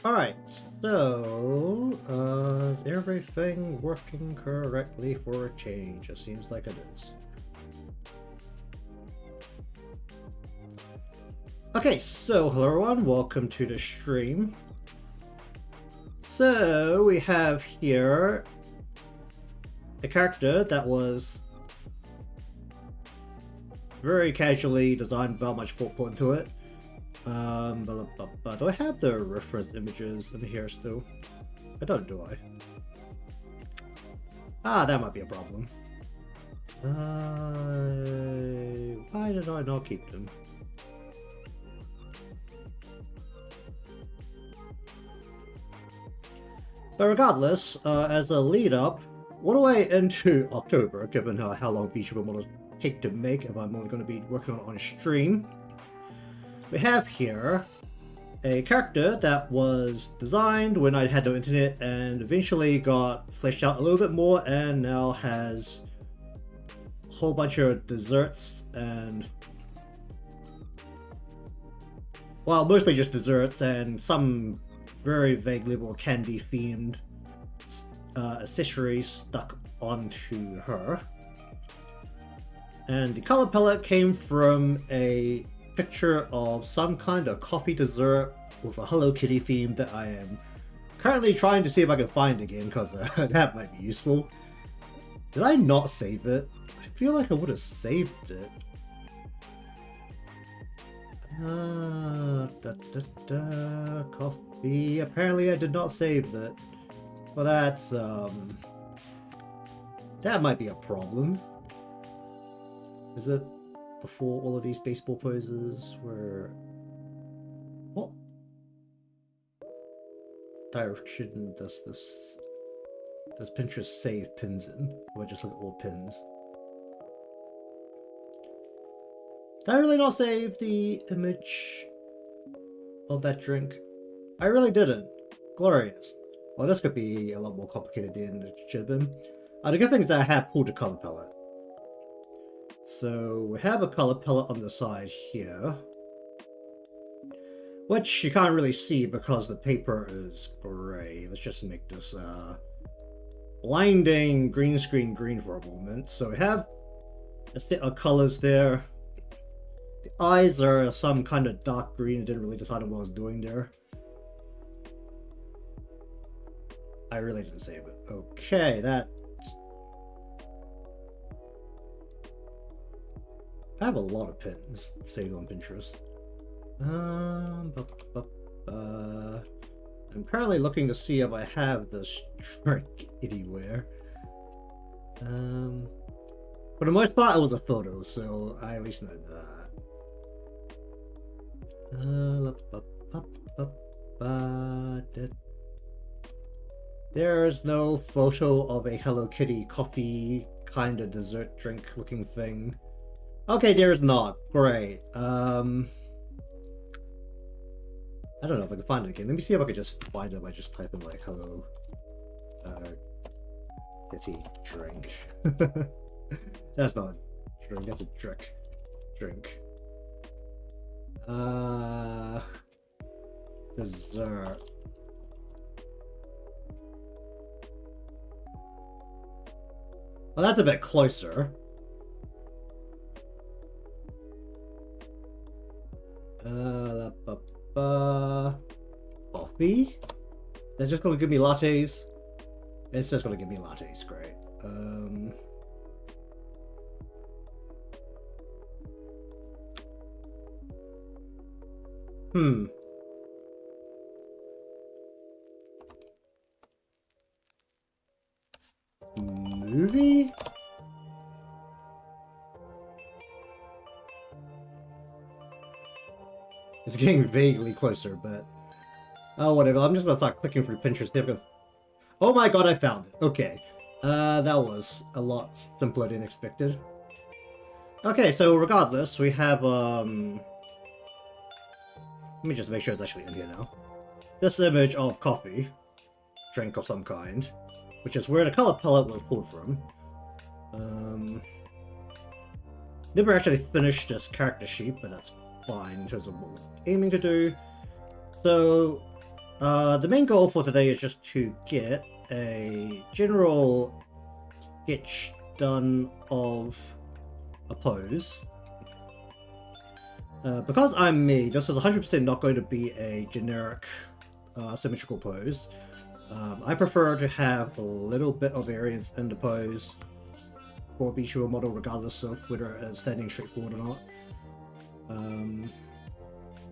Alright, so, is everything working correctly for a change? It seems like it is. Okay, so hello everyone, welcome to the stream. So, we have here a character that was very casually designed without much thought put into it. Do I have the reference images in here still? I don't, do I? Ah, that might be a problem. Why did I not keep them? But regardless, as a lead up, all the way into October, given how long Vtuber models take to make, if I'm only going to be working on stream, we have here a character that was designed when I had no internet and eventually got fleshed out a little bit more and now has a whole bunch of desserts and, well, mostly just desserts and some very vague little candy themed accessories stuck onto her. And the color palette came from a picture of some kind of coffee dessert with a Hello Kitty theme that I am currently trying to see if I can find again, because that might be useful. Did I not save it? I feel like I would have saved it. Coffee. Apparently I did not save it. Well, that's, that might be a problem. Is it before all of these baseball poses were... What direction does Pinterest save pins in? Or just look at all pins? Did I really not save the image of that drink? I really didn't. Glorious. Well, this could be a lot more complicated than it should have been. The good thing is that I have pulled a color palette. So we have a color palette on the side here, which you can't really see because the paper is gray. Let's just make this blinding green screen green for a moment. So we have a set of colors there. The eyes are some kind of dark green. I didn't really decide on what I was doing there. I really didn't save it. Okay, that... I have a lot of pins saved on Pinterest. I'm currently looking to see if I have this trick anywhere. For the most part, it was a photo, so I at least know that. There's no photo of a Hello Kitty coffee kind of dessert drink looking thing. Okay, there's not. Great. I don't know if I can find it again. Let me see if I can just find it by just typing like Hello Kitty drink. That's not a drink, that's a trick. Drink. Dessert. Well, that's a bit closer. Coffee? They're just gonna give me lattes? It's just gonna give me lattes, great. Movie? It's getting vaguely closer, but... Oh, whatever. I'm just gonna start clicking through Pinterest. Oh my god, I found it. Okay. That was a lot simpler than expected. Okay, so regardless, we have, Let me just make sure it's actually in here now. This image of coffee. Drink of some kind. Which is where the color palette was pulled from. Never actually finished this character sheet, but that's fine in terms of what we're aiming to do. So, The main goal for today is just to get a general sketch done of a pose. Because I'm me, this is 100% not going to be a generic symmetrical pose. I prefer to have a little bit of variance in the pose for a Vtuber model, regardless of whether it's standing straight forward or not.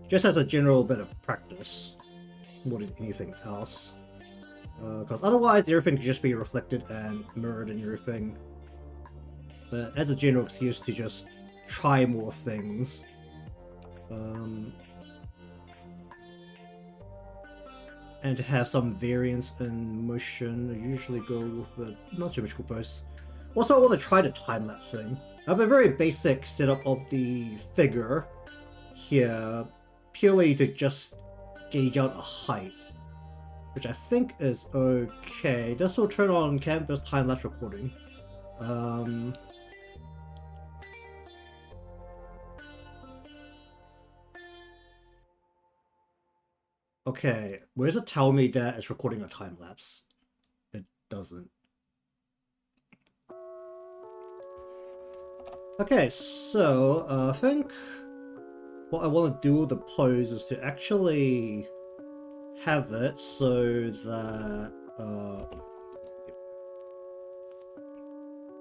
Just as a general bit of practice, more than anything else. Because otherwise, everything could just be reflected and mirrored in everything. But as a general excuse to just try more things. And to have some variance in motion, I usually go with a non-symmetrical pose. Also, I want to try the time-lapse thing. I have a very basic setup of the figure here, purely to just gauge out a height, which I think is okay. This will turn on canvas time-lapse recording. Okay, where does it tell me that it's recording a time-lapse? It doesn't. Okay, so I think what I want to do with the pose is to actually have it so that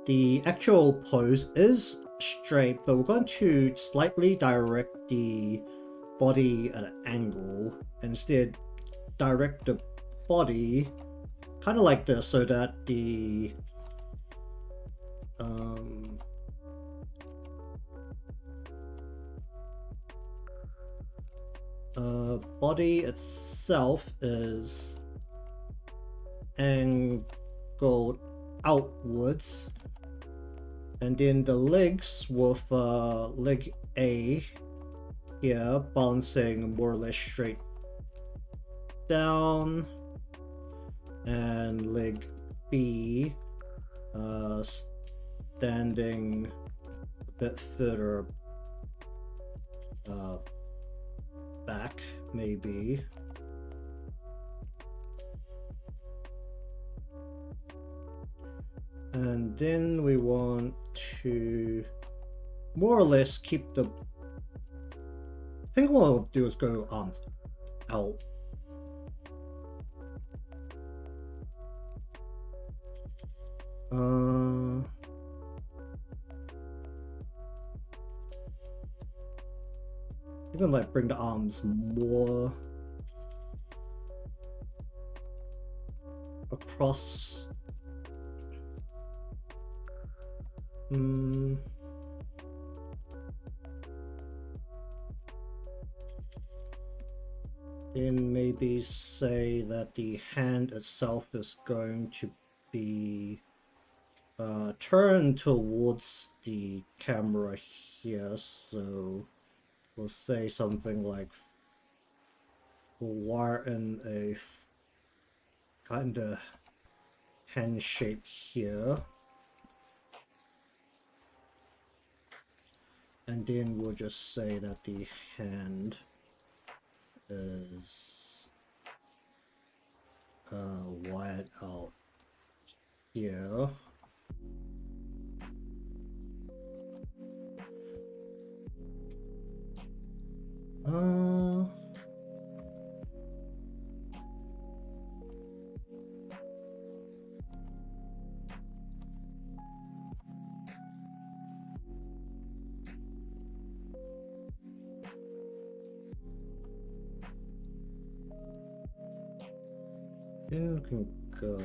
the actual pose is straight, but we're going to slightly direct the body at an angle, instead direct the body kind of like this so that the body itself is angled outwards, and then the legs with leg A here balancing more or less straight down, and leg B standing a bit further back, maybe. And then we want to more or less keep the... I think what I'll do is go arms out. Even like bring the arms more across. Then maybe say that the hand itself is going to be turned towards the camera here, so we'll say something like we'll wire in a kind of hand shape here, and then we'll just say that the hand is wired out here. You can go...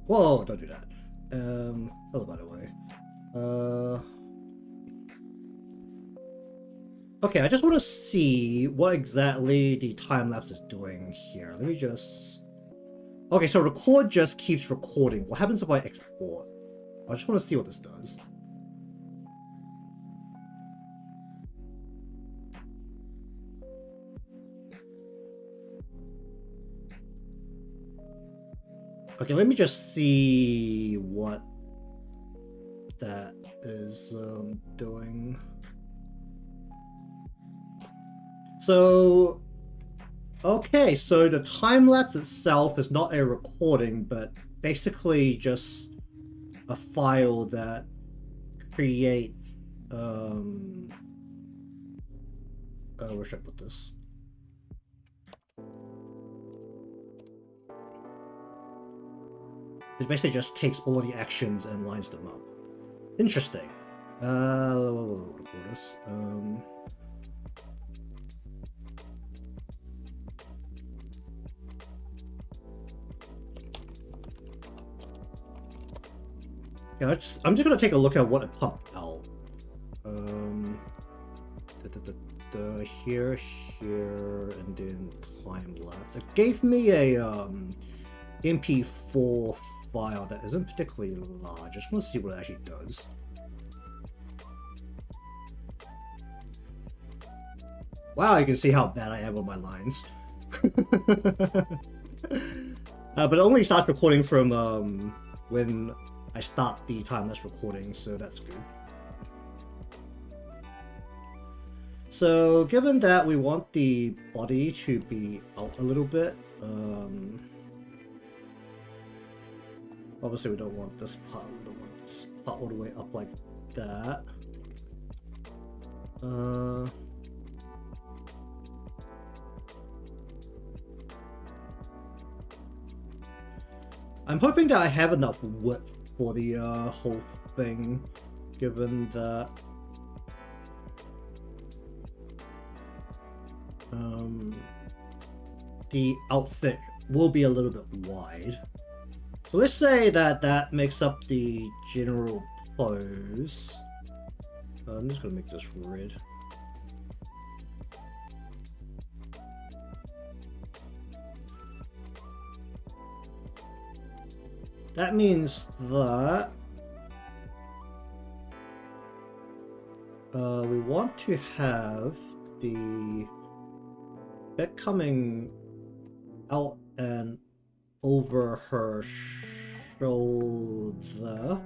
Whoa, don't do that. Oh, by the way. Okay, I just want to see what exactly the time-lapse is doing here. Let me just... Okay, so record just keeps recording. What happens if I export? I just want to see what this does. Okay, let me just see what that is doing. So, okay, so the time lapse itself is not a recording, but basically just a file that creates. Where should I put this? It basically just takes all the actions and lines them up. Interesting. What do this? Yeah, I'm just gonna take a look at what it pumped out. Here, and then time lapse. It gave me a MP4 file that isn't particularly large. I just want to see what it actually does. Wow, you can see how bad I am on my lines. But it only starts recording from when I start the time-lapse recording, so that's good. So, given that we want the body to be out a little bit, obviously we don't want this part. We don't want this part all the way up like that. I'm hoping that I have enough width for the whole thing, given that the outfit will be a little bit wide. So let's say that that makes up the general pose. I'm just gonna make this red. That means that we want to have the bit coming out and over her shoulder.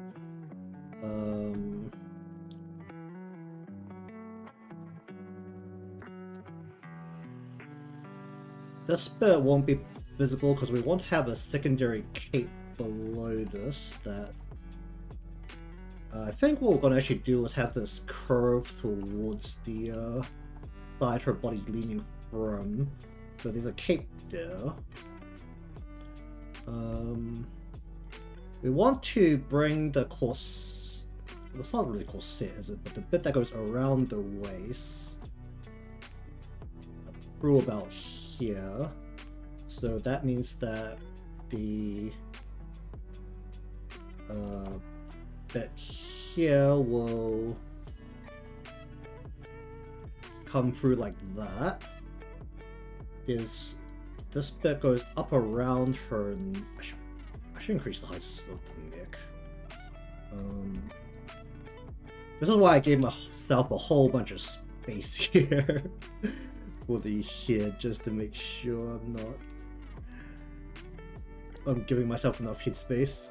This bit won't be visible because we want to have a secondary cape below this that I think what we're going to actually do is have this curve towards the side her body's leaning from. So there's a cape there. We want to bring the corset, it's not really corset, is it? But the bit that goes around the waist through about here. So that means that the bit here will come through like that. This bit goes up around her. I should increase the height of the neck. This is why I gave myself a whole bunch of space here for the head, just to make sure I'm giving myself enough head space.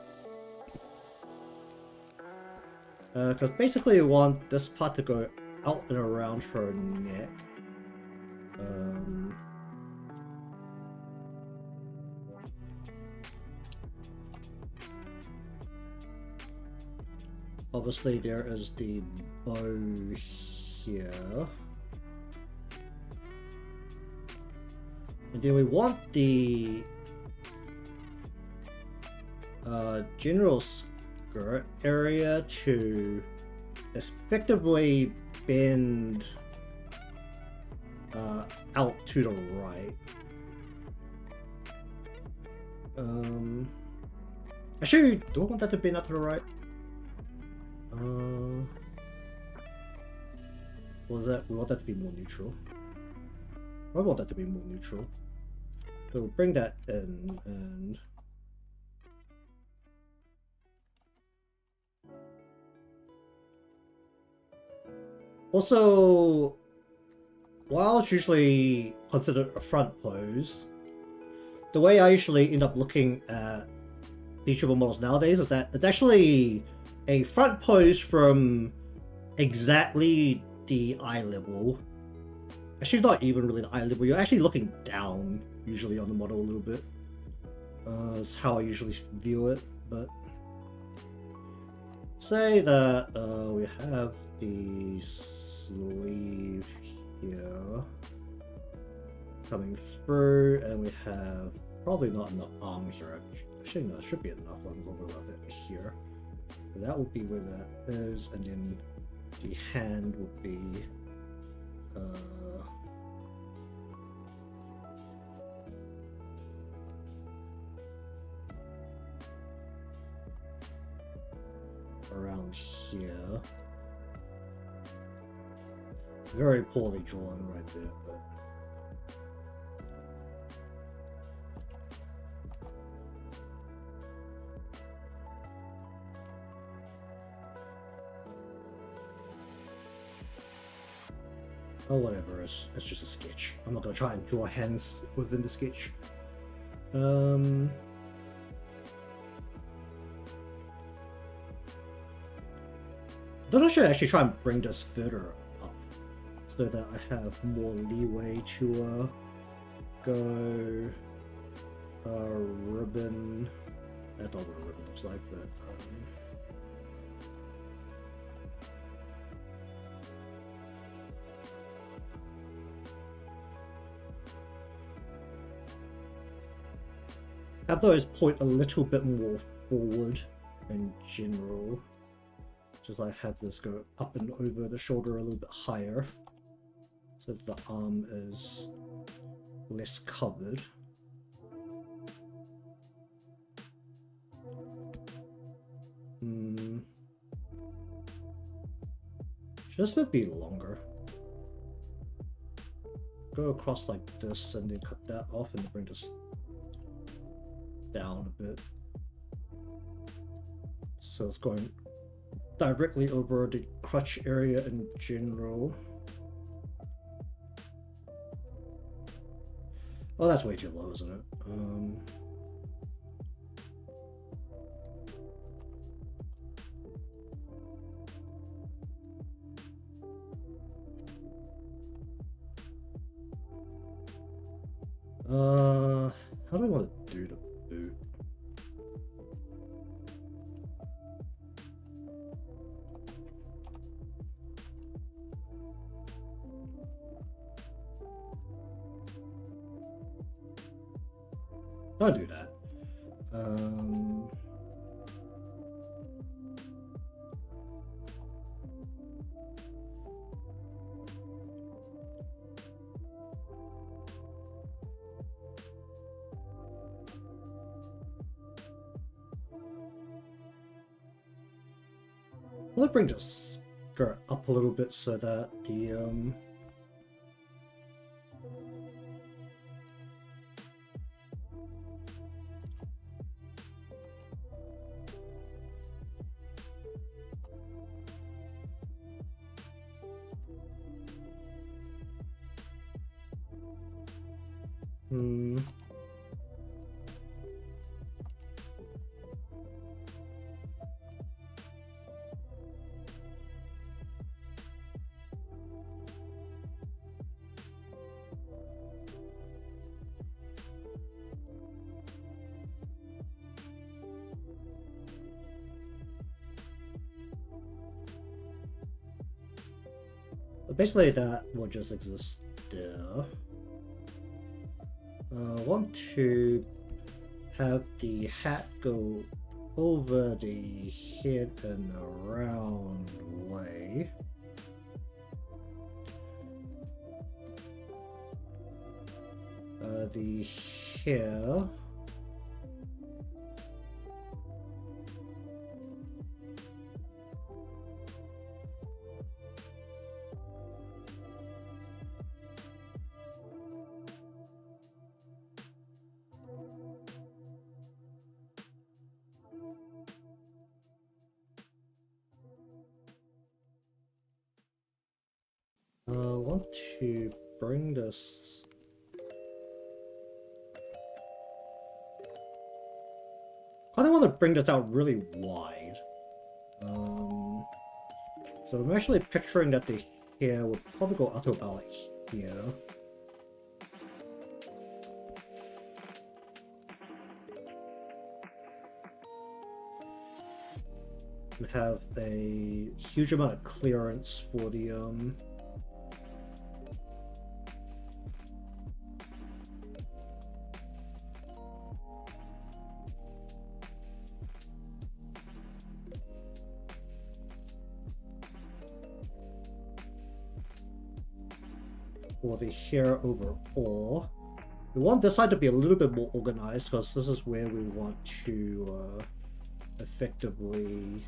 Because basically we want this part to go out and around her neck. Obviously there is the bow here. And then we want the general skirt area to effectively bend out to the right. Actually, do I want that to bend out to the right? Was that we want that to be more neutral? I want that to be more neutral. So we'll bring that in and also, while it's usually considered a front pose, the way I usually end up looking at Vtuber models nowadays is that it's actually a front pose from exactly the eye level, Actually, not even really the eye level. You're actually looking down usually on the model a little bit. That's how I usually view it. But say that we have the sleeve here coming through, and we have probably not enough arm here. Actually, no, it should be enough. I'm going around it here. But that would be where that is, and then the hand would be around here. Very poorly drawn right there, but oh, whatever, it's just a sketch. I'm not gonna try and draw hands within the sketch. Don't I should actually try and bring this further up so that I have more leeway to go ribbon. That's not what a ribbon looks like, but have those point a little bit more forward in general. Just like have this go up and over the shoulder a little bit higher, so that the arm is less covered. This would be longer. Go across like this and then cut that off and bring this down a bit. So it's going directly over the crotch area in general. Oh, that's way too low, isn't it? How do I want to do the boot? Don't do that. Let's bring this skirt up a little bit so that the basically that will just exist there. I want to have the hat go over the head and around way. The hair. Want to bring this I don't want to bring this out really wide. So I'm actually picturing that the hair would probably go up to about like here. We have a huge amount of clearance for the hair overall. We want this side to be a little bit more organized because this is where we want to effectively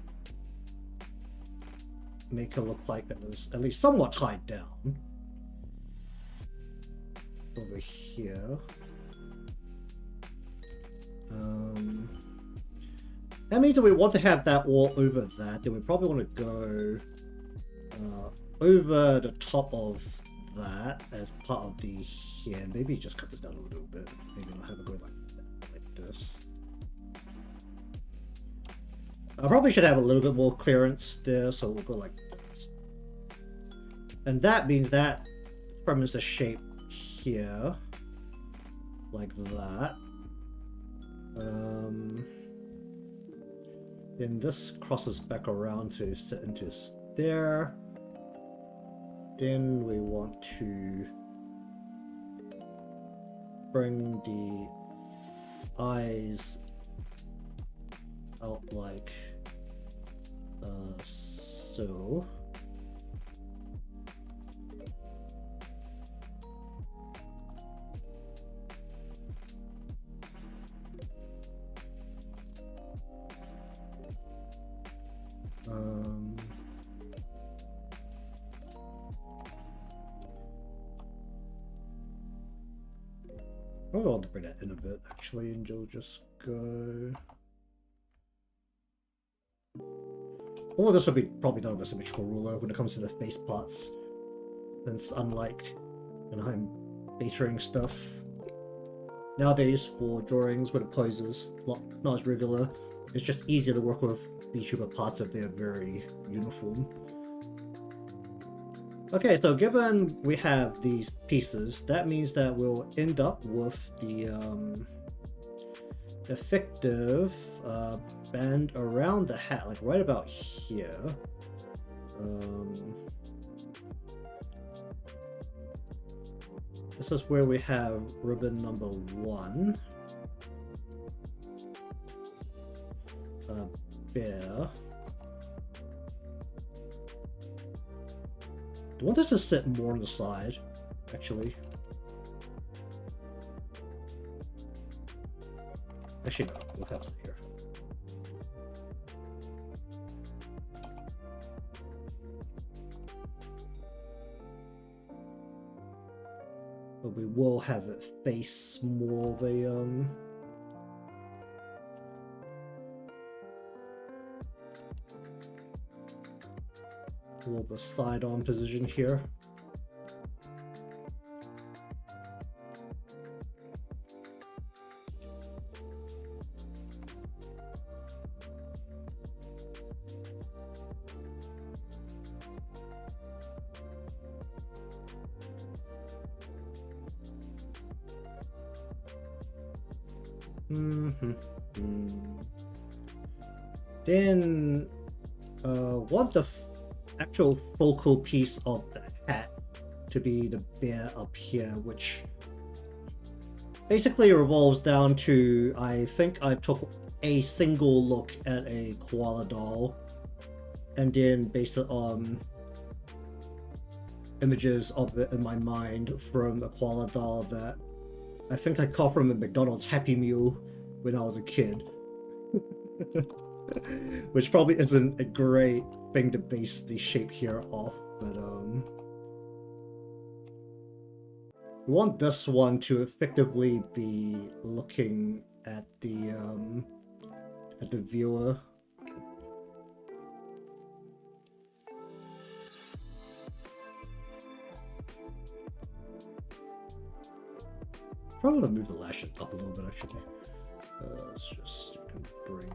make it look like it is at least somewhat tied down. Over here. That means that we want to have that all over that, then we probably want to go over the top of that as part of the hair. Maybe just cut this down a little bit. Maybe I'll have it go like this. I probably should have a little bit more clearance there, so we'll go like this. And that means that determines the shape here, like that. Then this crosses back around to sit into there. Then we want to bring the eyes out like so. I want to bring that in a bit actually, and just go. All of this will be probably done with a symmetrical ruler when it comes to the face parts, since unlike when I'm bettering stuff nowadays for drawings where the pose is not as regular, it's just easier to work with Vtuber parts if they're very uniform. Okay, so given we have these pieces, that means that we'll end up with the effective band around the hat, like right about here. This is where we have ribbon number 1. Bear. I want this to sit more on the side, actually. Actually, no, we'll have it here. But we will have it face more of a more of a side-on position here. Then want the actual focal piece of the hat to be the bear up here, which basically revolves down to, I think I took a single look at a koala doll and then based it on images of it in my mind from a koala doll that I think I caught from a McDonald's Happy Meal when I was a kid. Which probably isn't a great thing to base the shape here off, but we want this one to effectively be looking at the viewer. Probably gonna move the lashes up a little bit actually. Let's just bring.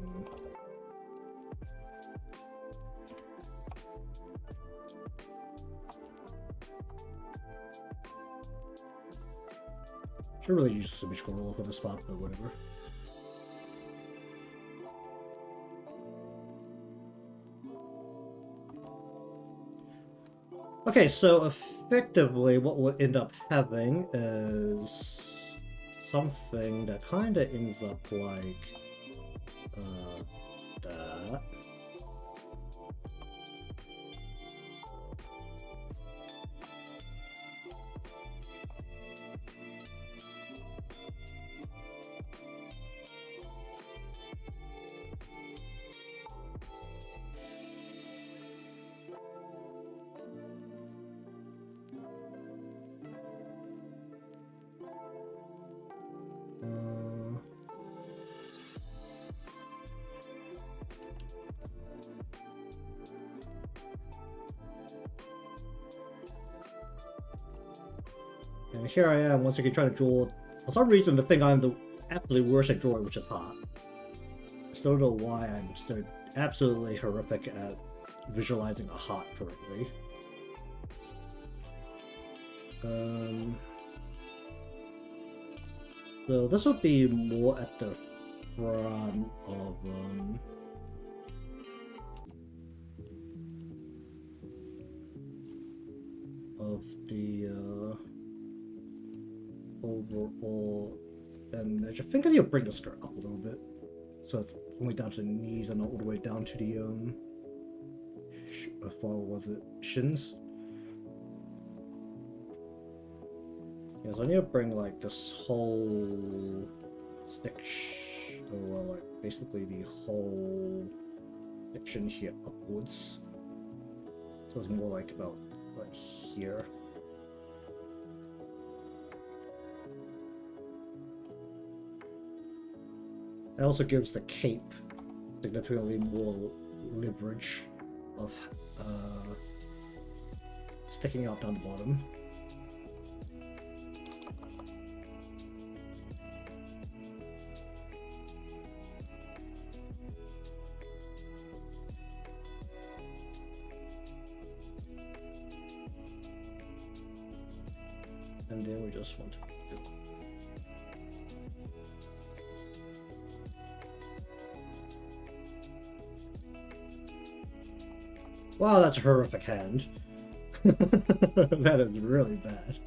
Should really use the image controller for this spot, but whatever. Okay, so effectively what we'll end up having is something that kind of ends up like that. And here I am once again trying to draw. For some reason, the thing I'm the absolutely worst at drawing, which is heart. I still don't know why I'm so absolutely horrific at visualizing a heart correctly. So this would be more at the front of the overall image. I think I need to bring the skirt up a little bit, so it's only down to the knees and not all the way down to the how far was it? Shins. Yeah, so I need to bring like this whole section, or like basically the whole section here upwards. So it's more like about like here. It also gives the cape significantly more leverage of sticking out down the bottom. And then we just want to do. Wow, that's a horrific hand. That is really bad.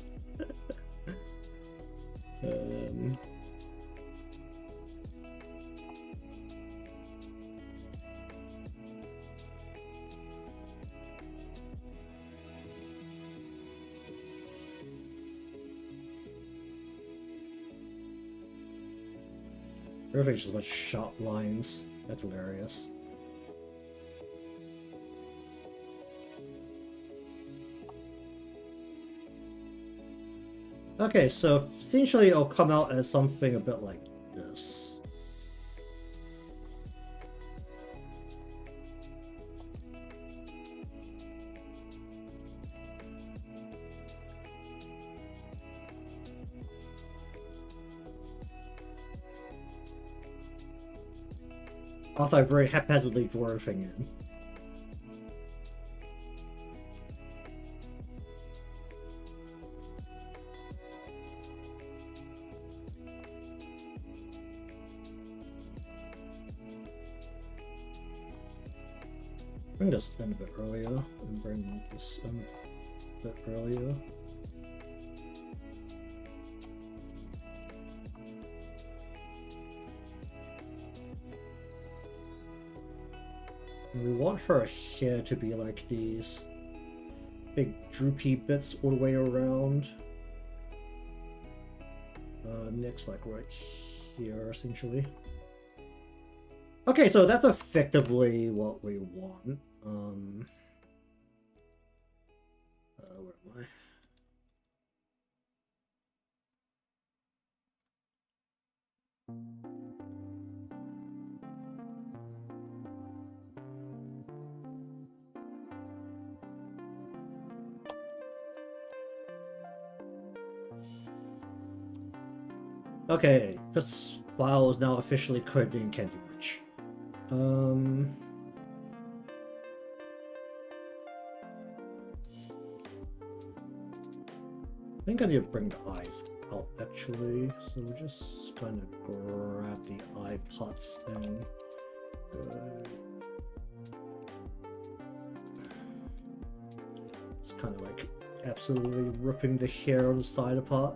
Everything's just a bunch of sharp lines. That's hilarious. Okay, so essentially it'll come out as something a bit like this. Also, I very haphazardly draw everything in. Bring this in a bit earlier, and bring this in a bit earlier. And we want her hair to be like these big droopy bits all the way around. Next, like right here, essentially. Okay, so that's effectively what we want. Where am I? Okay, this file is now officially coded in Candy Witch. I think I need to bring the eyes Oh, actually, so we'll just kind of grab the eye pots and it's kind of like absolutely ripping the hair on the side apart.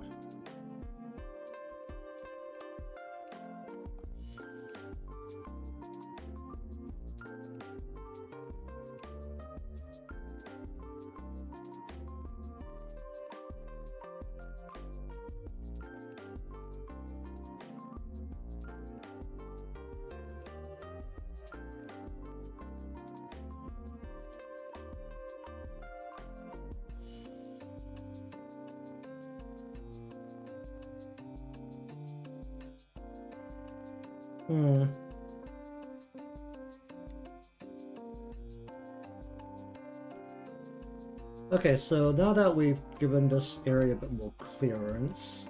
Okay, so now that we've given this area a bit more clearance,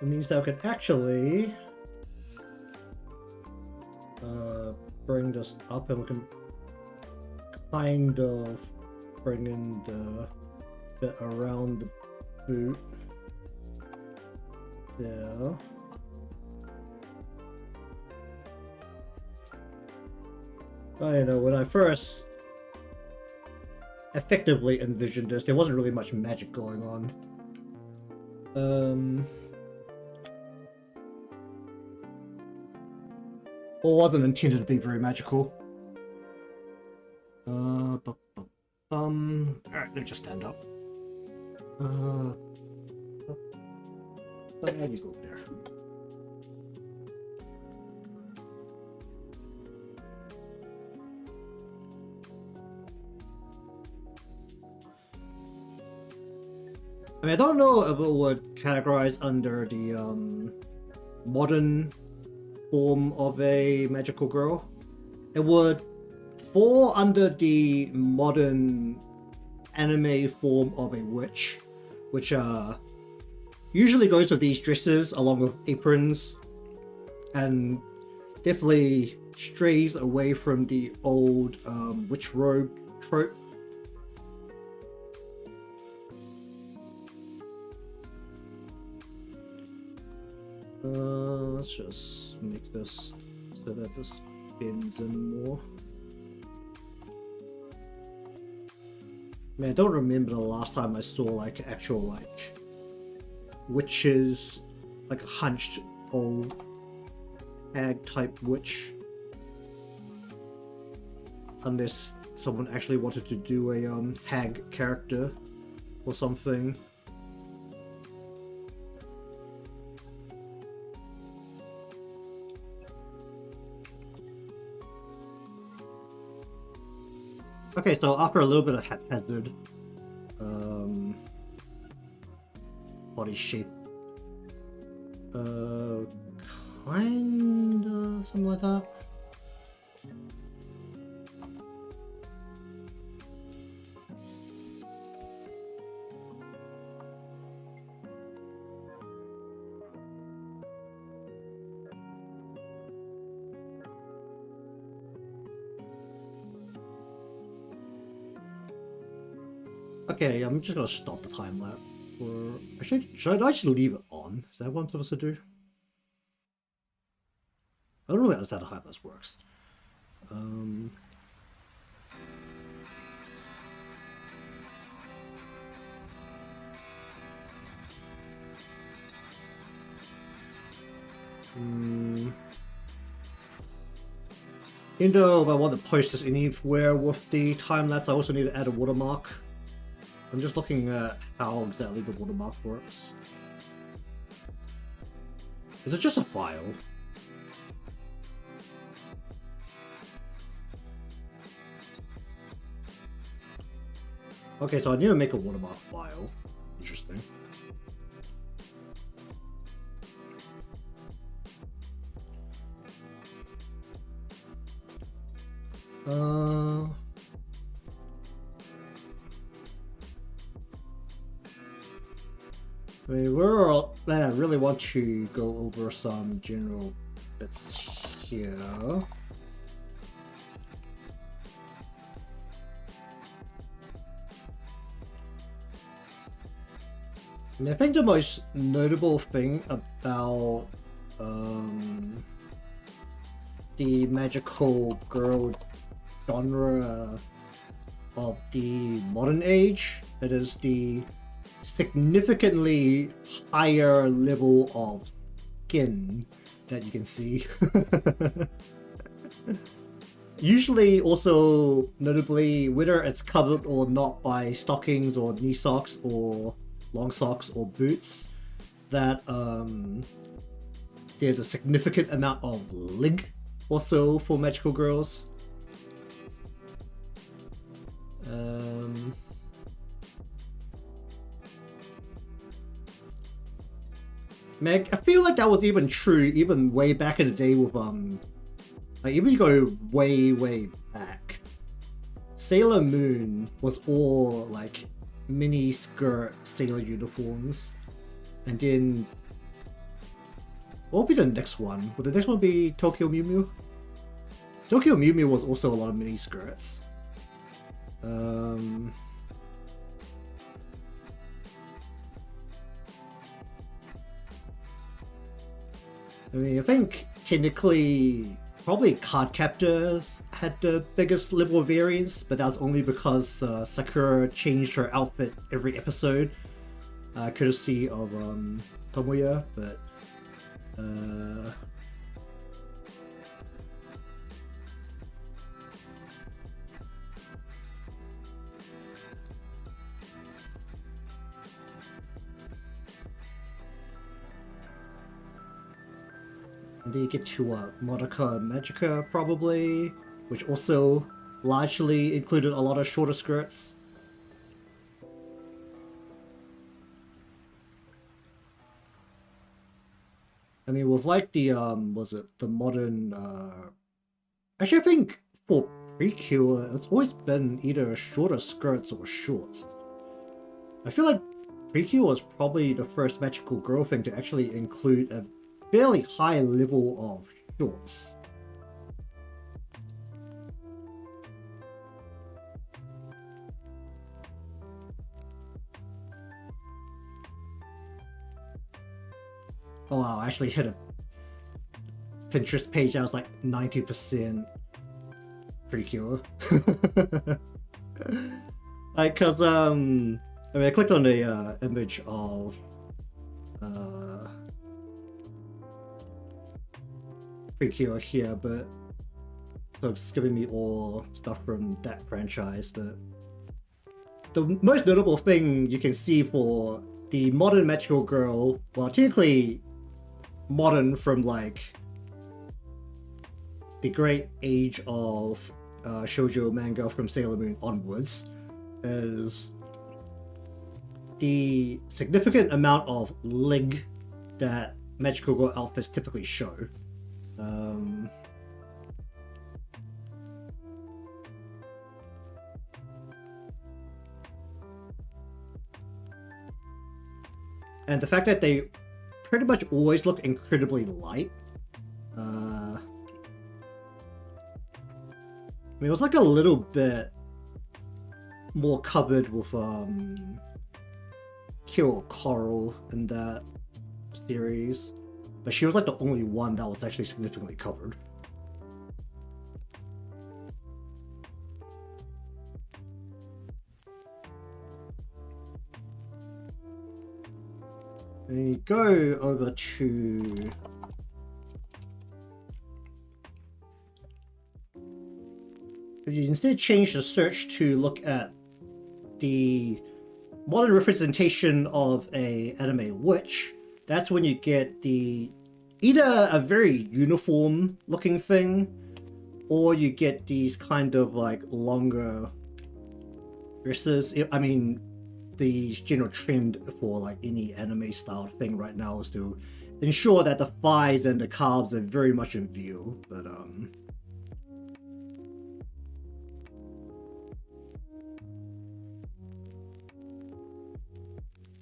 it means that we can actually bring this up and we can kind of bring in the bit around the boot there. I know, when I first effectively envisioned this, there wasn't really much magic going on. Or wasn't intended to be very magical. Alright, let me just stand up. There you go there. I mean, I don't know if it would categorize under the modern form of a magical girl. It would fall under the modern anime form of a witch, which usually goes with these dresses along with aprons, and definitely strays away from the old witch robe trope. Let's just make this so that this spins in more. Man, I don't remember the last time I saw like actual like witches, like a hunched old hag type witch. Unless someone actually wanted to do a hag character or something. Okay, so after a little bit of haphazard body shape, kinda something like that. Okay, I'm just gonna stop the time lapse. Or actually, should I just leave it on? Is that what I'm supposed to do? I don't really understand how this works. Even though if I want to post this anywhere with the time lapse, I also need to add a watermark. I'm just looking at how exactly the watermark works. Is it just a file? Okay, so I need to make a watermark file. Interesting. I mean, I really want to go over some general bits here. I mean, I think the most notable thing about the magical girl genre of the modern age, it is the significantly higher level of skin that you can see. Usually also notably whether it's covered or not by stockings or knee socks or long socks or boots, that there's a significant amount of leg also for magical girls. Meg, I feel like that was even true even way back in the day with like even you go way back. Sailor Moon was all like mini skirt sailor uniforms, and then what will be the next one? Would the next one be Tokyo Mew Mew? Tokyo Mew Mew was also a lot of mini skirts. I mean, I think technically probably Card Captors had the biggest level of variance, but that was only because Sakura changed her outfit every episode, courtesy of Tomoya, but and then you get to Madoka Magica probably, which also largely included a lot of shorter skirts. I mean, with like the was it the modern? Actually, I think for Precure, it's always been either shorter skirts or shorts. I feel like Precure was probably the first magical girl thing to actually include a fairly high level of shorts. Oh wow, I actually hit a Pinterest page that was like 90% Precure. Like, cause I mean, I clicked on the image of Precure here, but so it's giving me all stuff from that franchise. But the most notable thing you can see for the modern magical girl, well, technically modern from like the great age of shoujo manga from Sailor Moon onwards, is the significant amount of leg that magical girl outfits typically show. And the fact that they pretty much always look incredibly light. I mean, it was like a little bit more covered with Kyo Coral in that series, but she was like the only one that was actually significantly covered. And you go over to you instead change the search to look at the modern representation of a anime witch. That's when you get the either a very uniform looking thing, or you get these kind of like longer dresses. I mean, the general trend for like any anime style thing right now is to ensure that the thighs and the calves are very much in view, but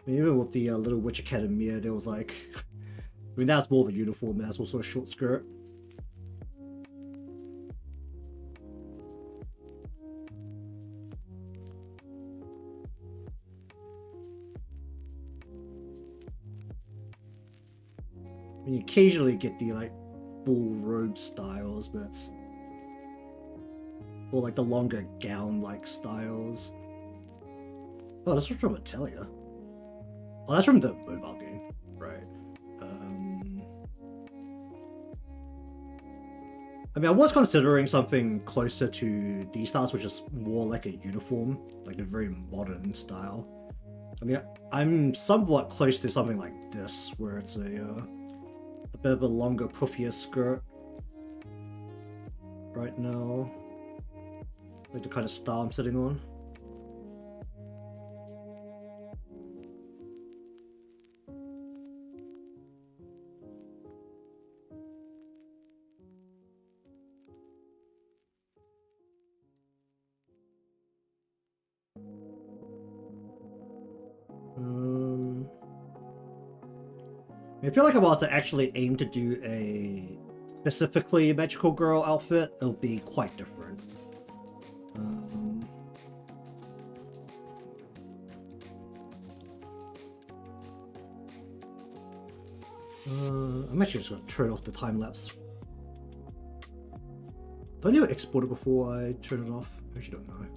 even with the Little Witch Academia, there was like, I mean, that's more of a uniform, that's also a short skirt. mean, you occasionally get the like full robe styles, but it's or like the longer gown-like styles. Oh, that's from Italia. Oh, that's from the mobile game, right? I mean, I was considering something closer to these styles, which is more like a uniform, like a very modern style. I mean, I'm somewhat close to something like this, where it's a bit of a longer, puffier skirt right now. Like the kind of style I'm sitting on. I feel like if I was to actually aim to do a specifically magical girl outfit, it'll be quite different. I'm actually just going to turn off the time lapse. Do I need to export it before I turn it off? I actually don't know.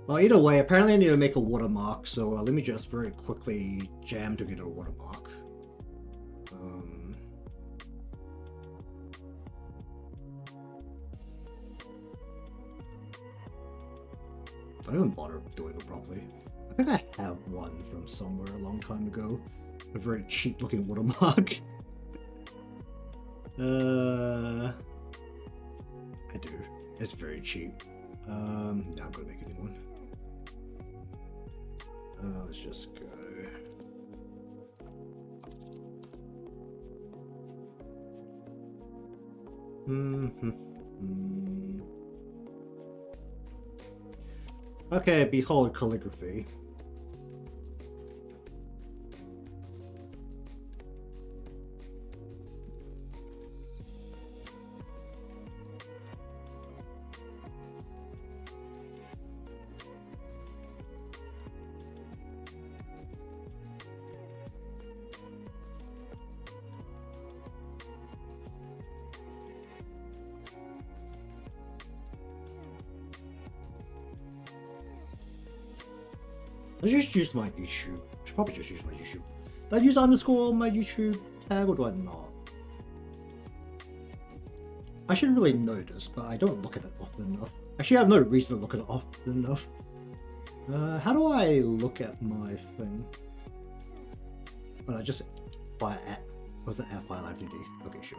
Well, either way, apparently I need to make a watermark, so let me just very quickly jam to get a watermark. I don't even bother doing it properly. I think I have one from somewhere a long time ago. A very cheap looking watermark. I do. It's very cheap. Now I'm gonna make a new one. Let's just go. Okay, behold calligraphy. Let's just use my YouTube. I should probably just use my YouTube. Do I use underscore on my YouTube tag or do I not? I should really know this, but I don't look at it often enough. Actually, I have no reason to look at it often enough. How do I look at my thing? Well, I just fire at. Was it at fire Live2D? Okay, sure.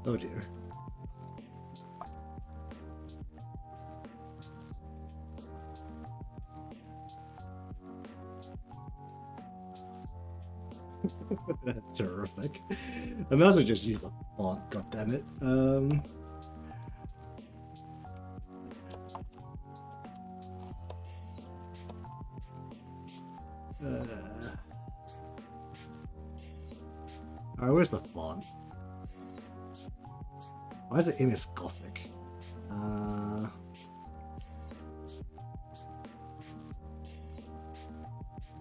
Oh dear. That's terrific. I might as well just use a font, goddammit. Alright, where's the font? Why is it MS Gothic? Man,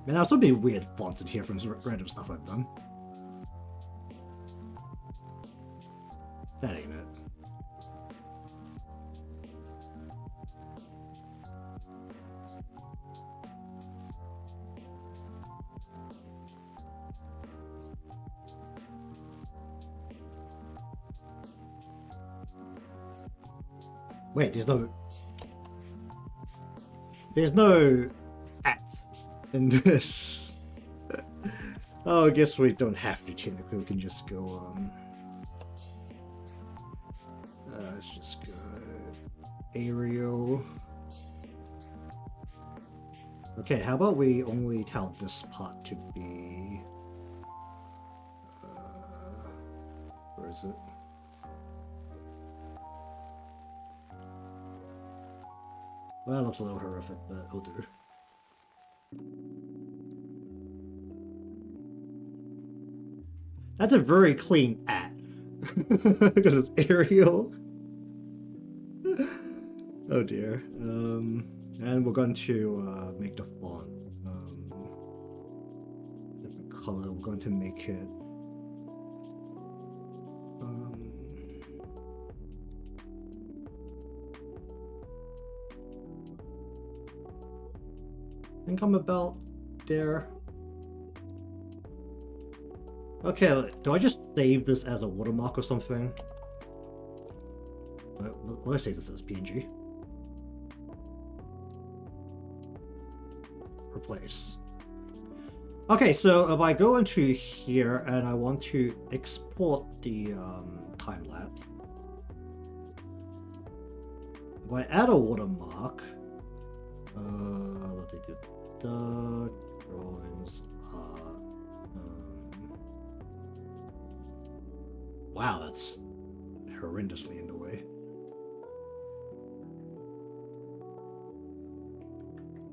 there's so many weird fonts in here from random stuff I've done. That ain't it. Wait, there's no at in this. Oh, I guess we don't have to technically, we can just go, let's just go Aerial. Okay, how about we only tell this part to be is it? Well, that looks a little horrific, but it'll do. That's a very clean at. Because it's Arial. Oh dear. And we're going to make the font different color. We're going to make it I think I'm about there. Okay, do I just save this as a watermark or something? Will I save this as PNG? Replace. Okay, so if I go into here and I want to export the time lapse, if I add a watermark, what did I do? The drawings are. Wow, that's horrendously in the way.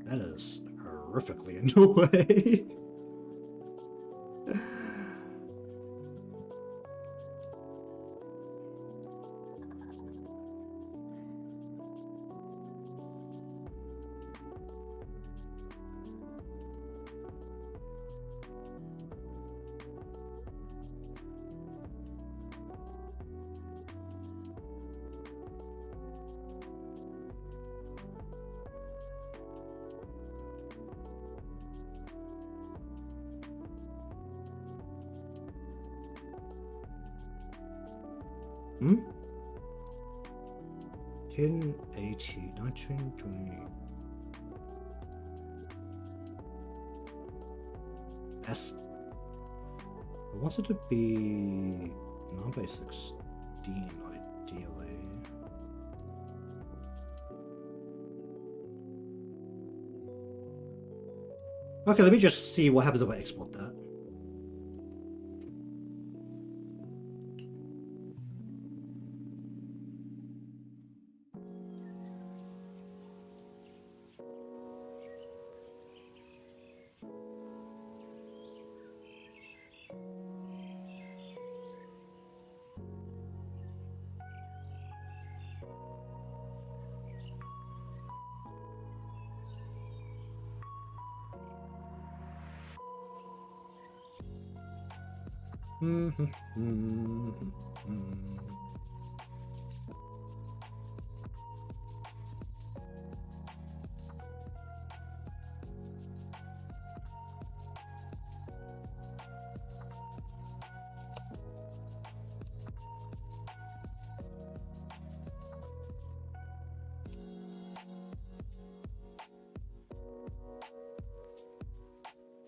That is horrifically in the way. Hmm? 1080, 1920. S. I want it to be 9x16, ideally. Okay, let me just see what happens if I export that.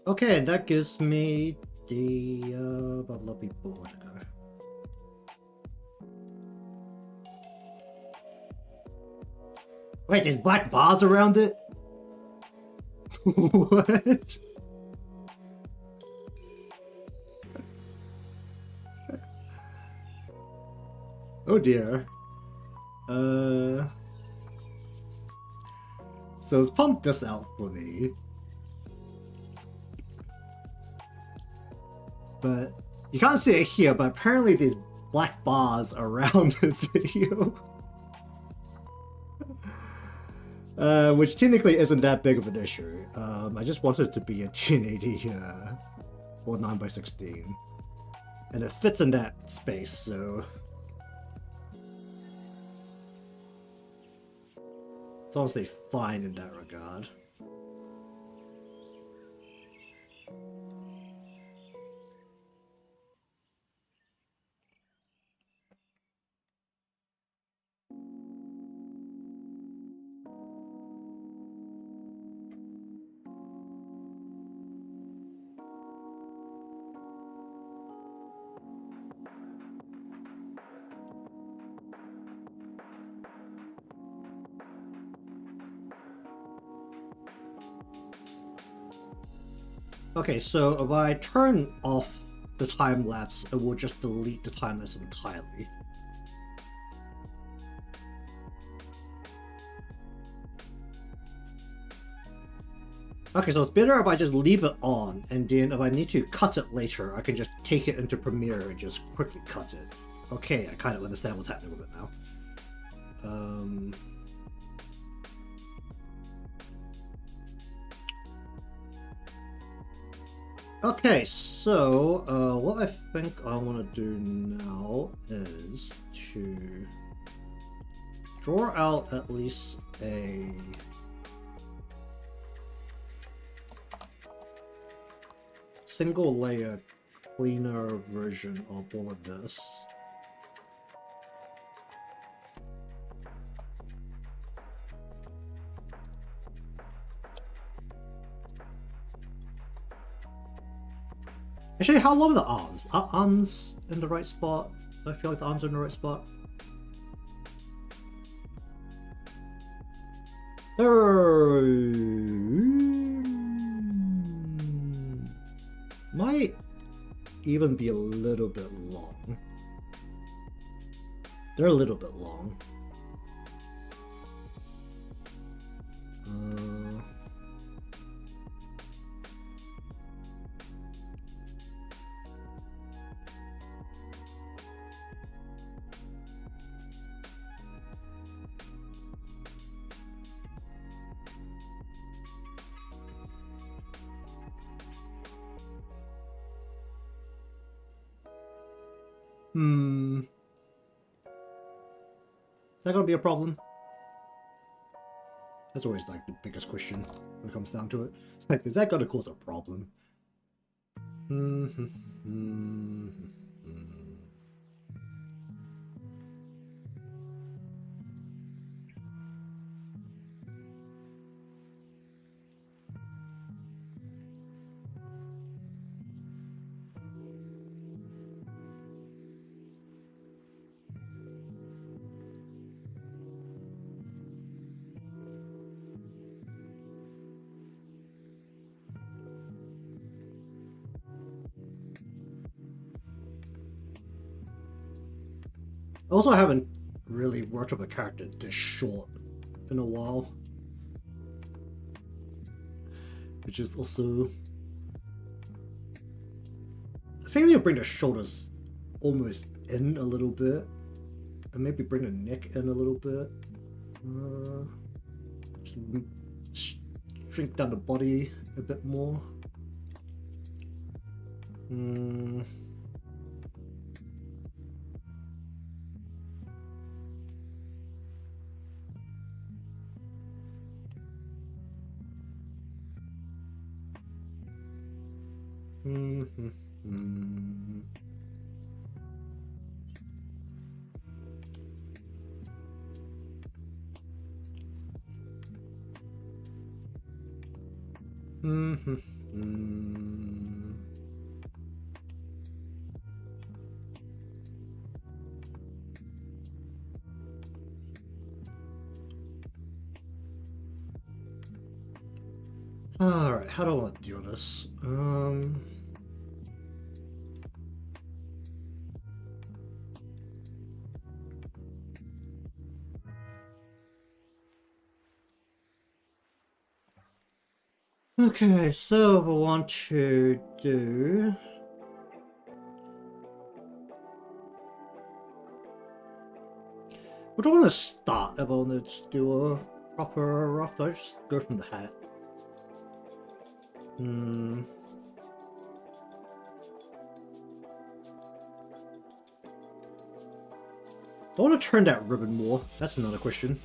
Okay, that gives me the blah blah people to go. Wait, there's black bars around it? What? Oh dear. So let's pump this out for me. But you can't see it here, but apparently there's black bars around the video. Which technically isn't that big of an issue. I just wanted it to be a 1080 or 9x16. And it fits in that space, so it's honestly fine in that regard. Okay, so if I turn off the time lapse, it will just delete the time lapse entirely. Okay, so it's better if I just leave it on, and then if I need to cut it later, I can just take it into Premiere and just quickly cut it. Okay, I kind of understand what's happening with it now. Okay, so what I think I want to do now is to draw out at least a single layer cleaner version of all of this. Actually, how long are the arms? Are arms in the right spot? I feel like the arms are in the right spot. Might even be a little bit long. They're a little bit long. Is that gonna be a problem? That's always like the biggest question when it comes down to it. Like, is that gonna cause a problem? I also haven't really worked up a character this short in a while, which is also, I think you'll bring the shoulders almost in a little bit, and maybe bring the neck in a little bit. Shrink down the body a bit more. Alright, how do I want to do this? Okay, so we want to do... What do I want to start? If I want to do a proper rough, do I just go from the hat? Do I want to turn that ribbon more? That's another question.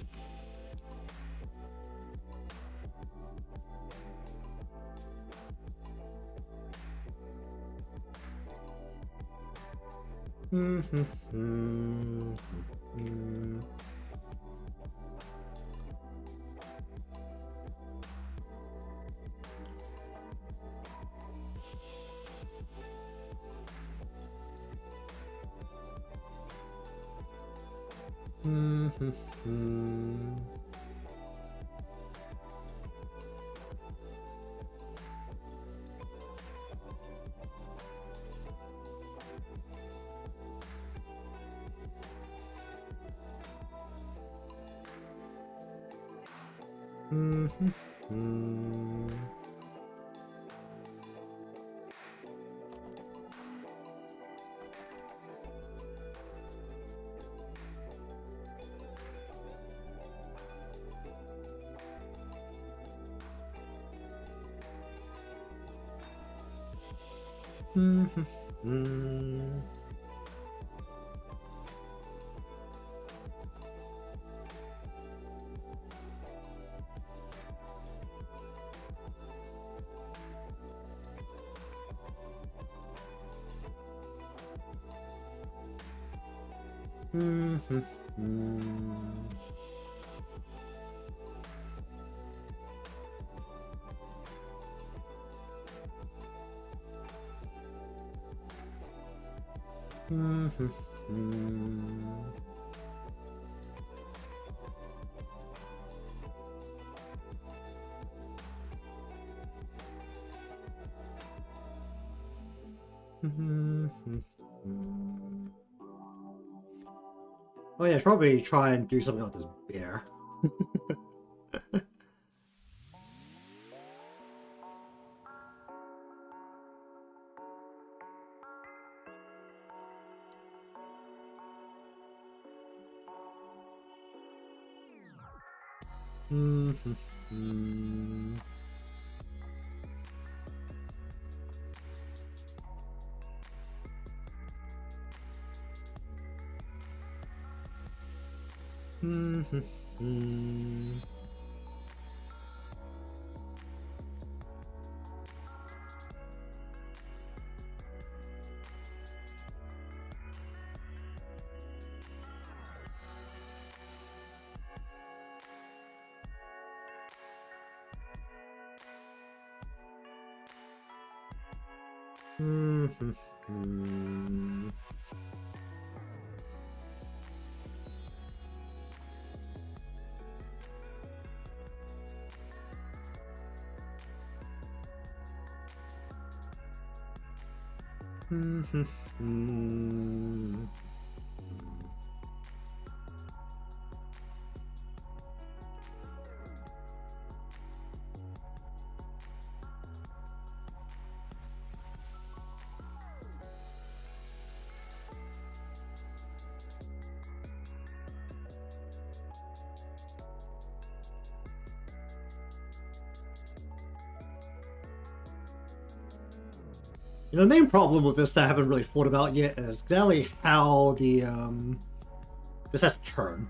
Oh yeah, I should probably try and do something like this bear. The main problem with this that I haven't really thought about yet is exactly how the this has to turn.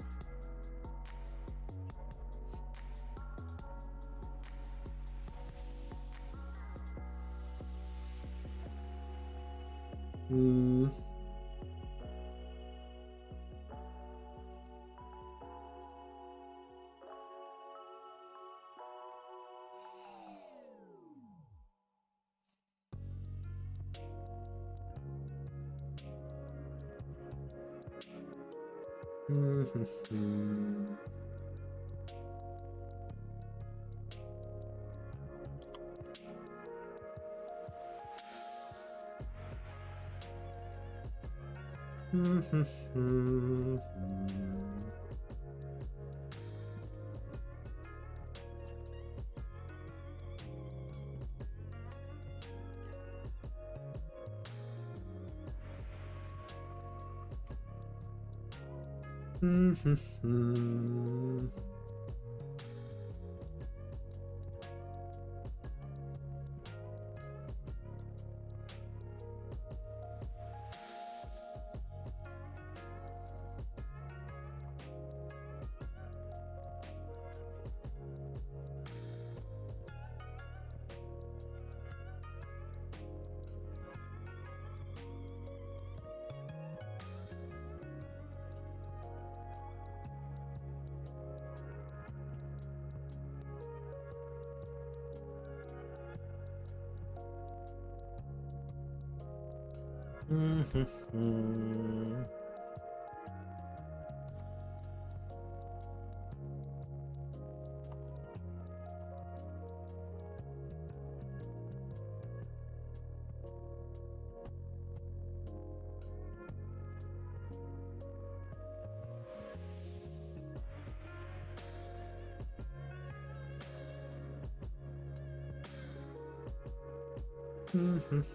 That's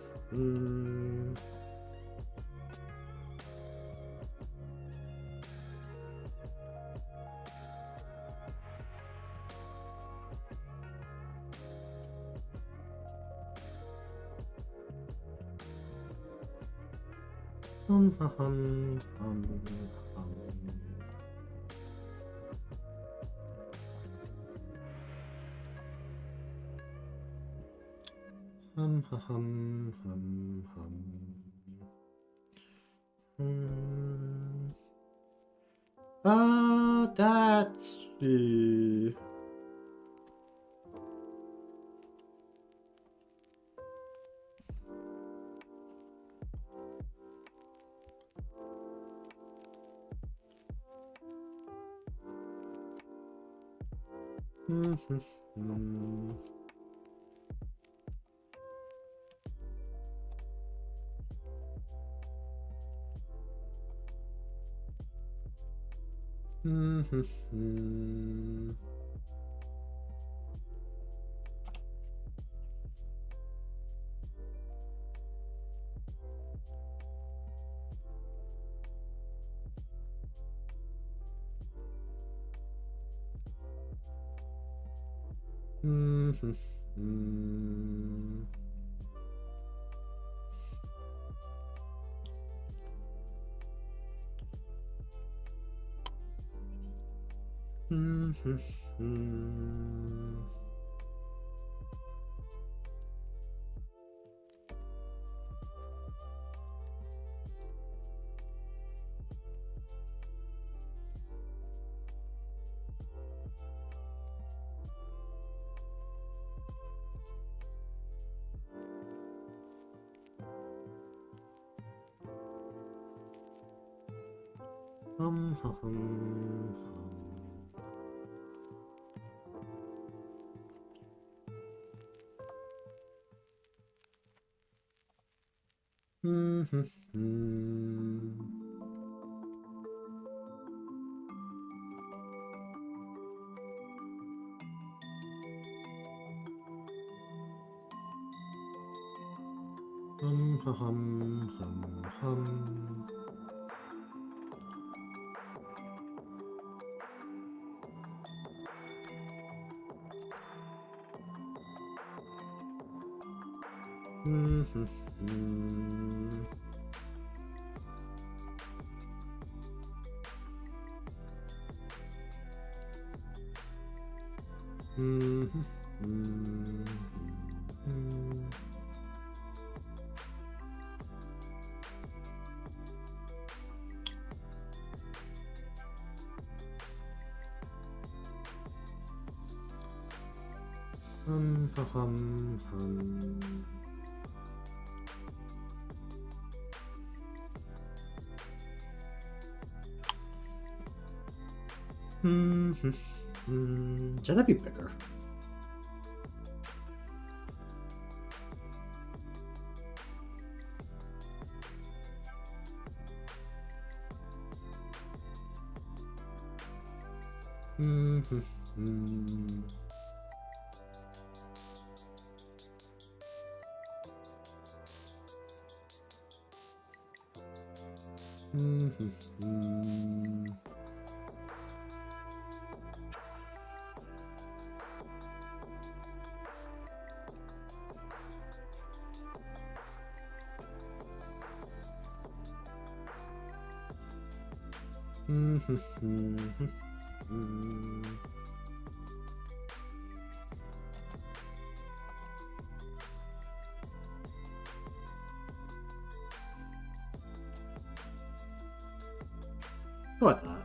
should that be bigger? Like that.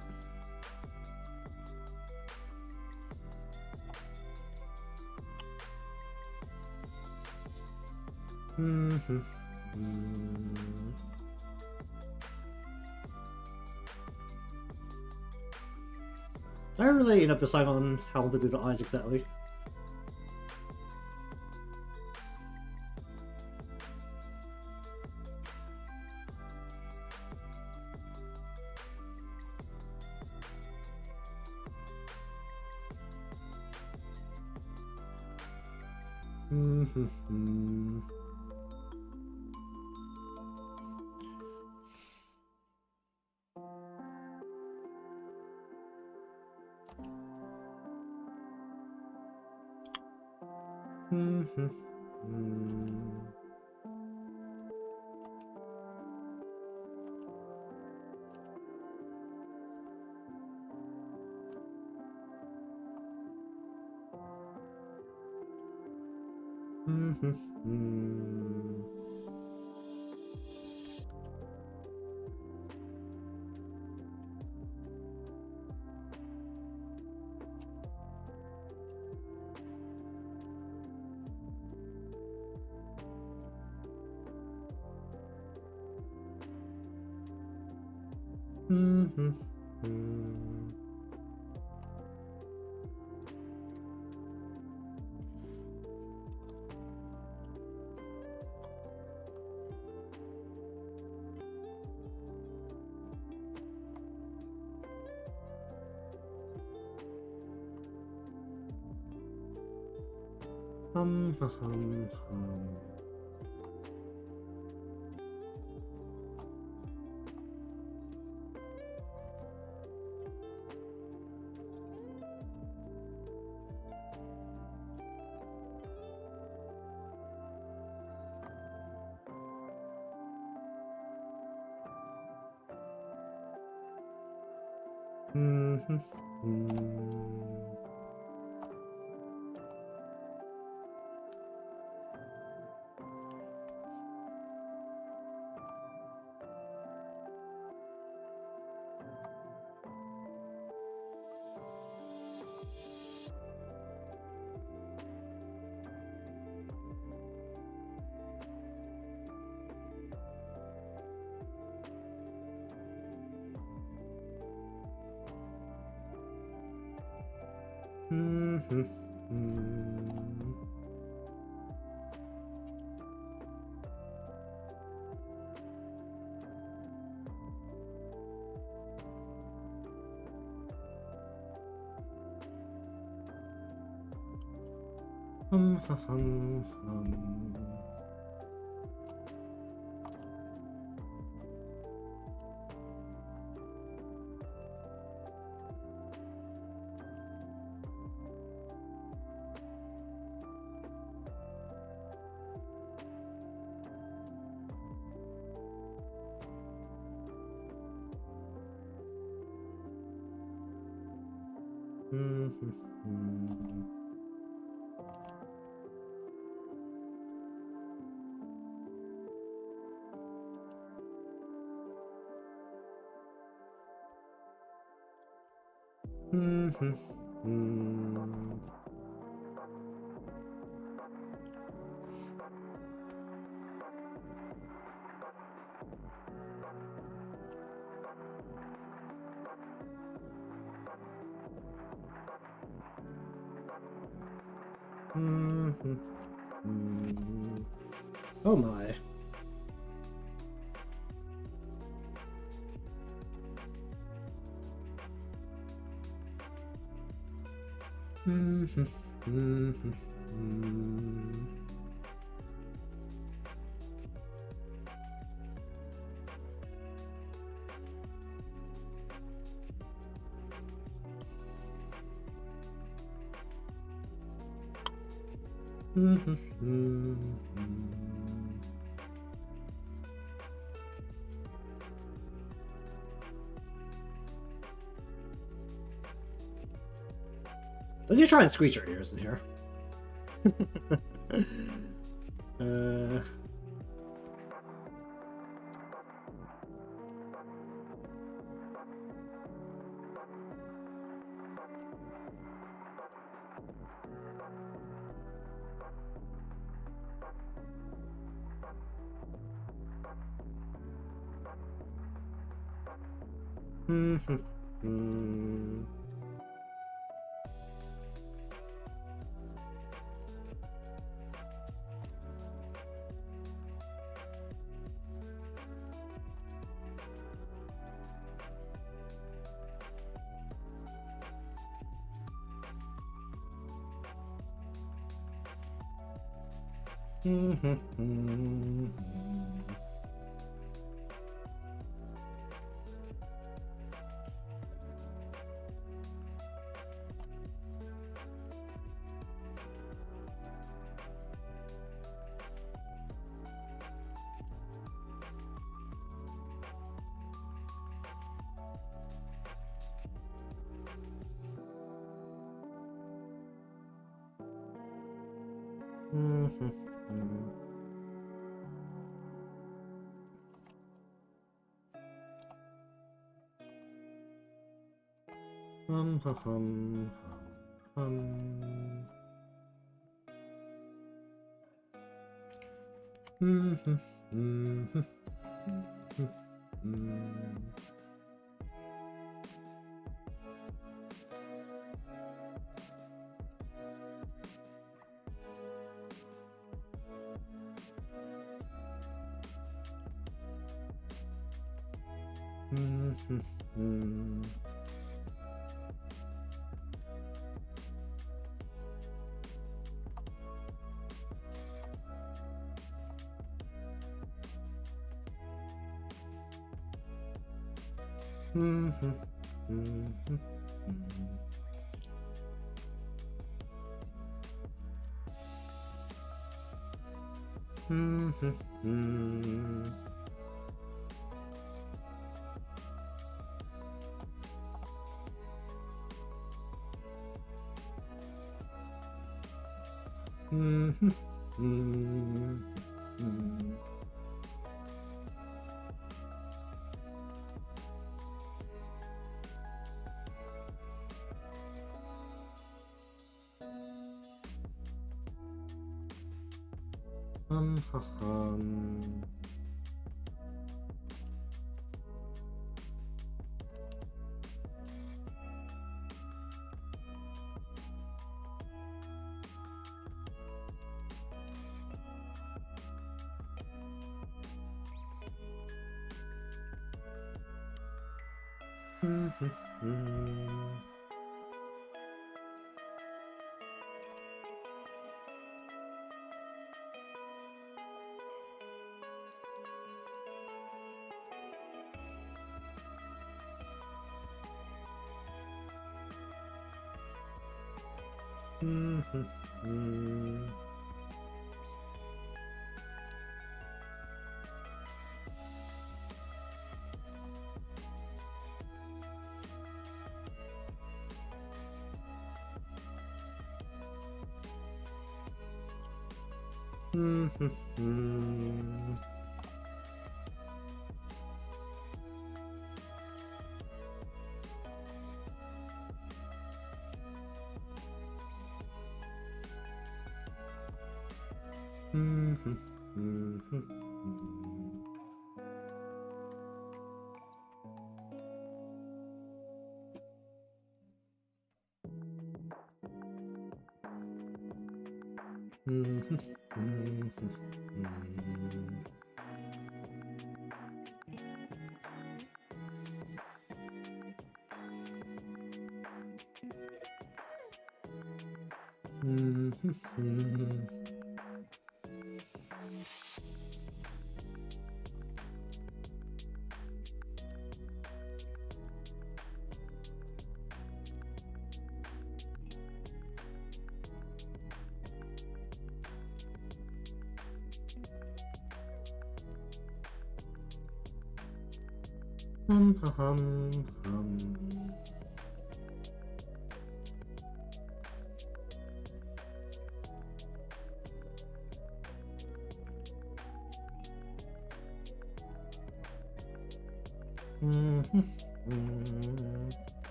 I really end up deciding on how to do the eyes exactly. Mm-hmm. Oh my. Let me try and squeeze your ears in here.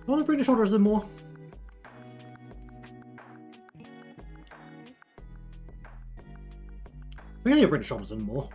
I want to bring the shoulders in more. We need to bring the shoulders in more.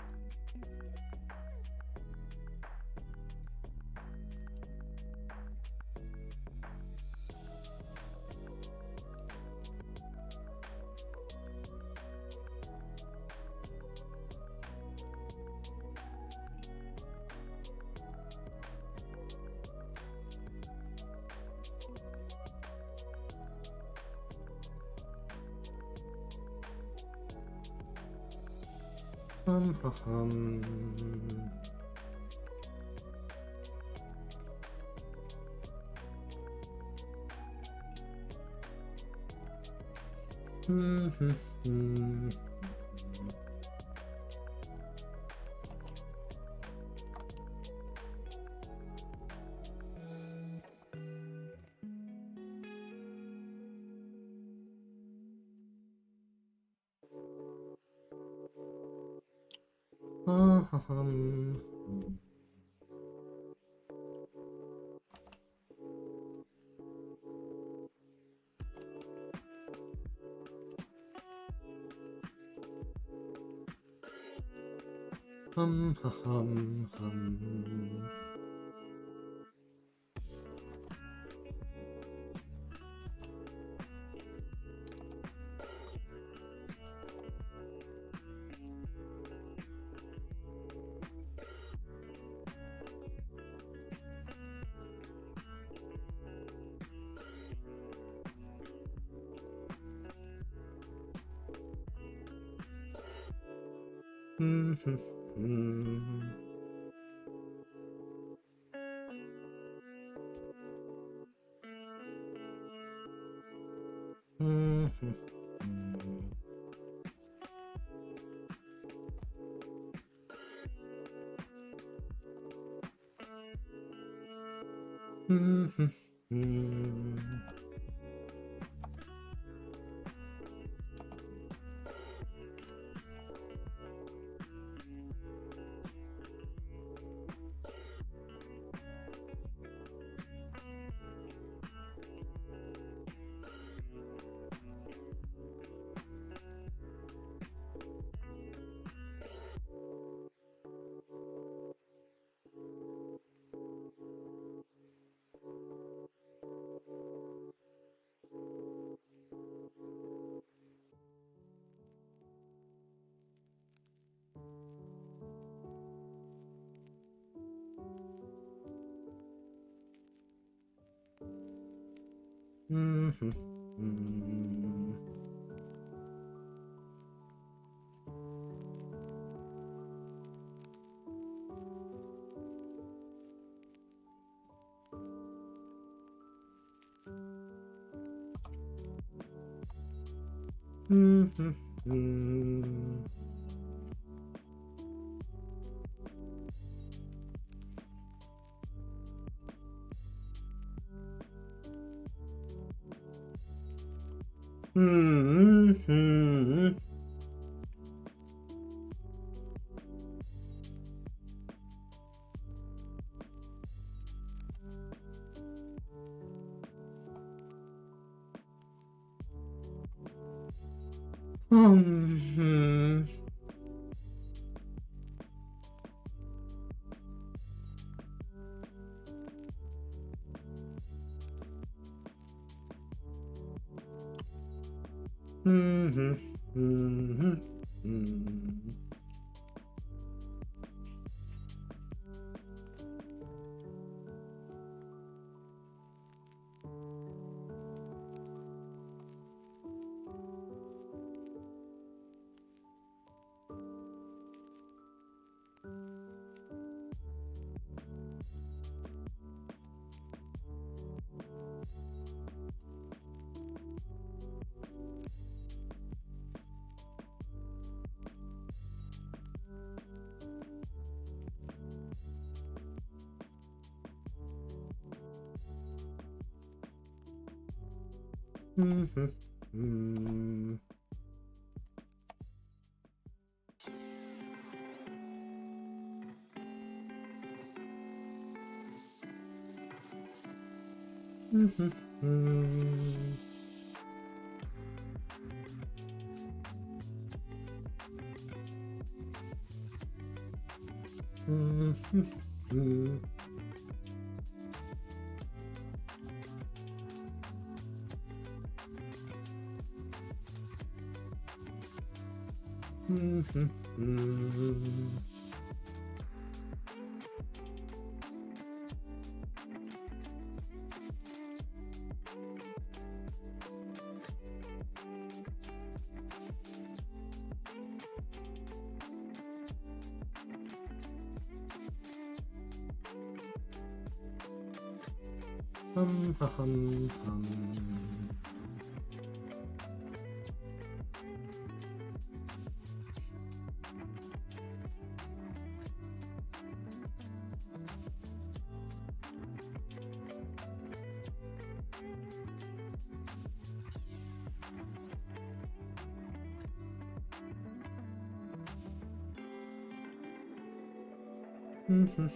You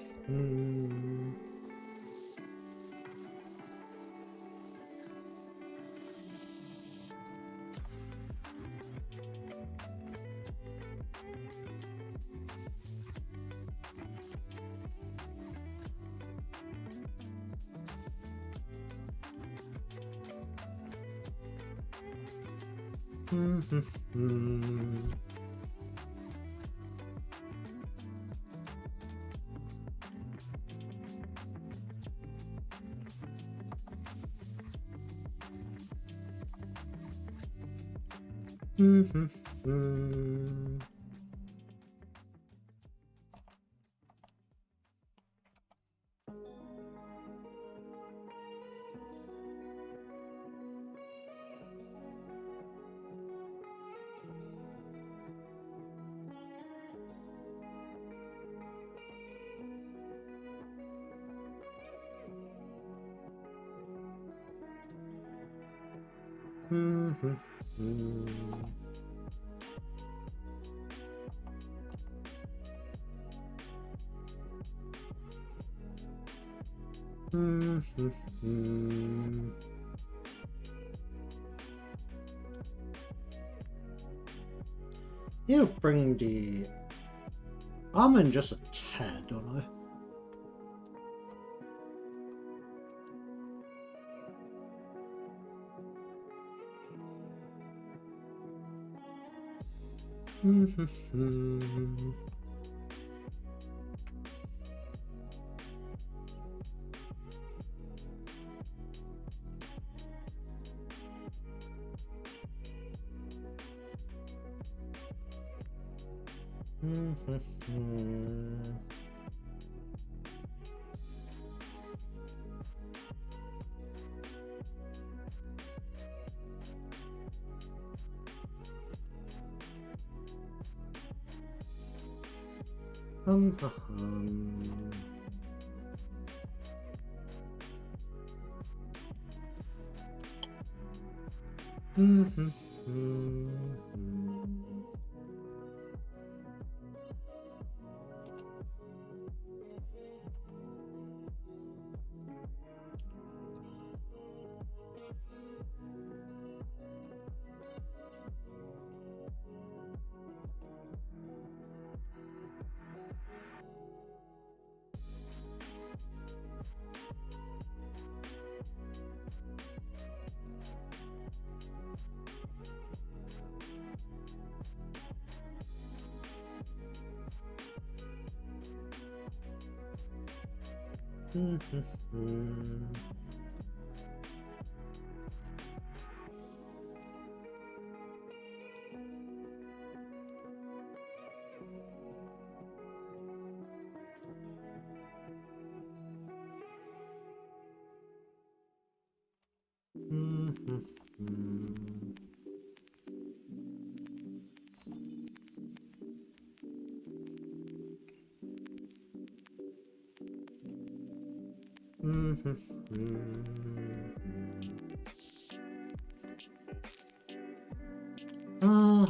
bring the almond just a tad, don't I?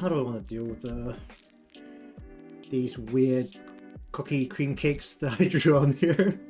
How do I want to deal with these weird cookie cream cakes that I drew on here?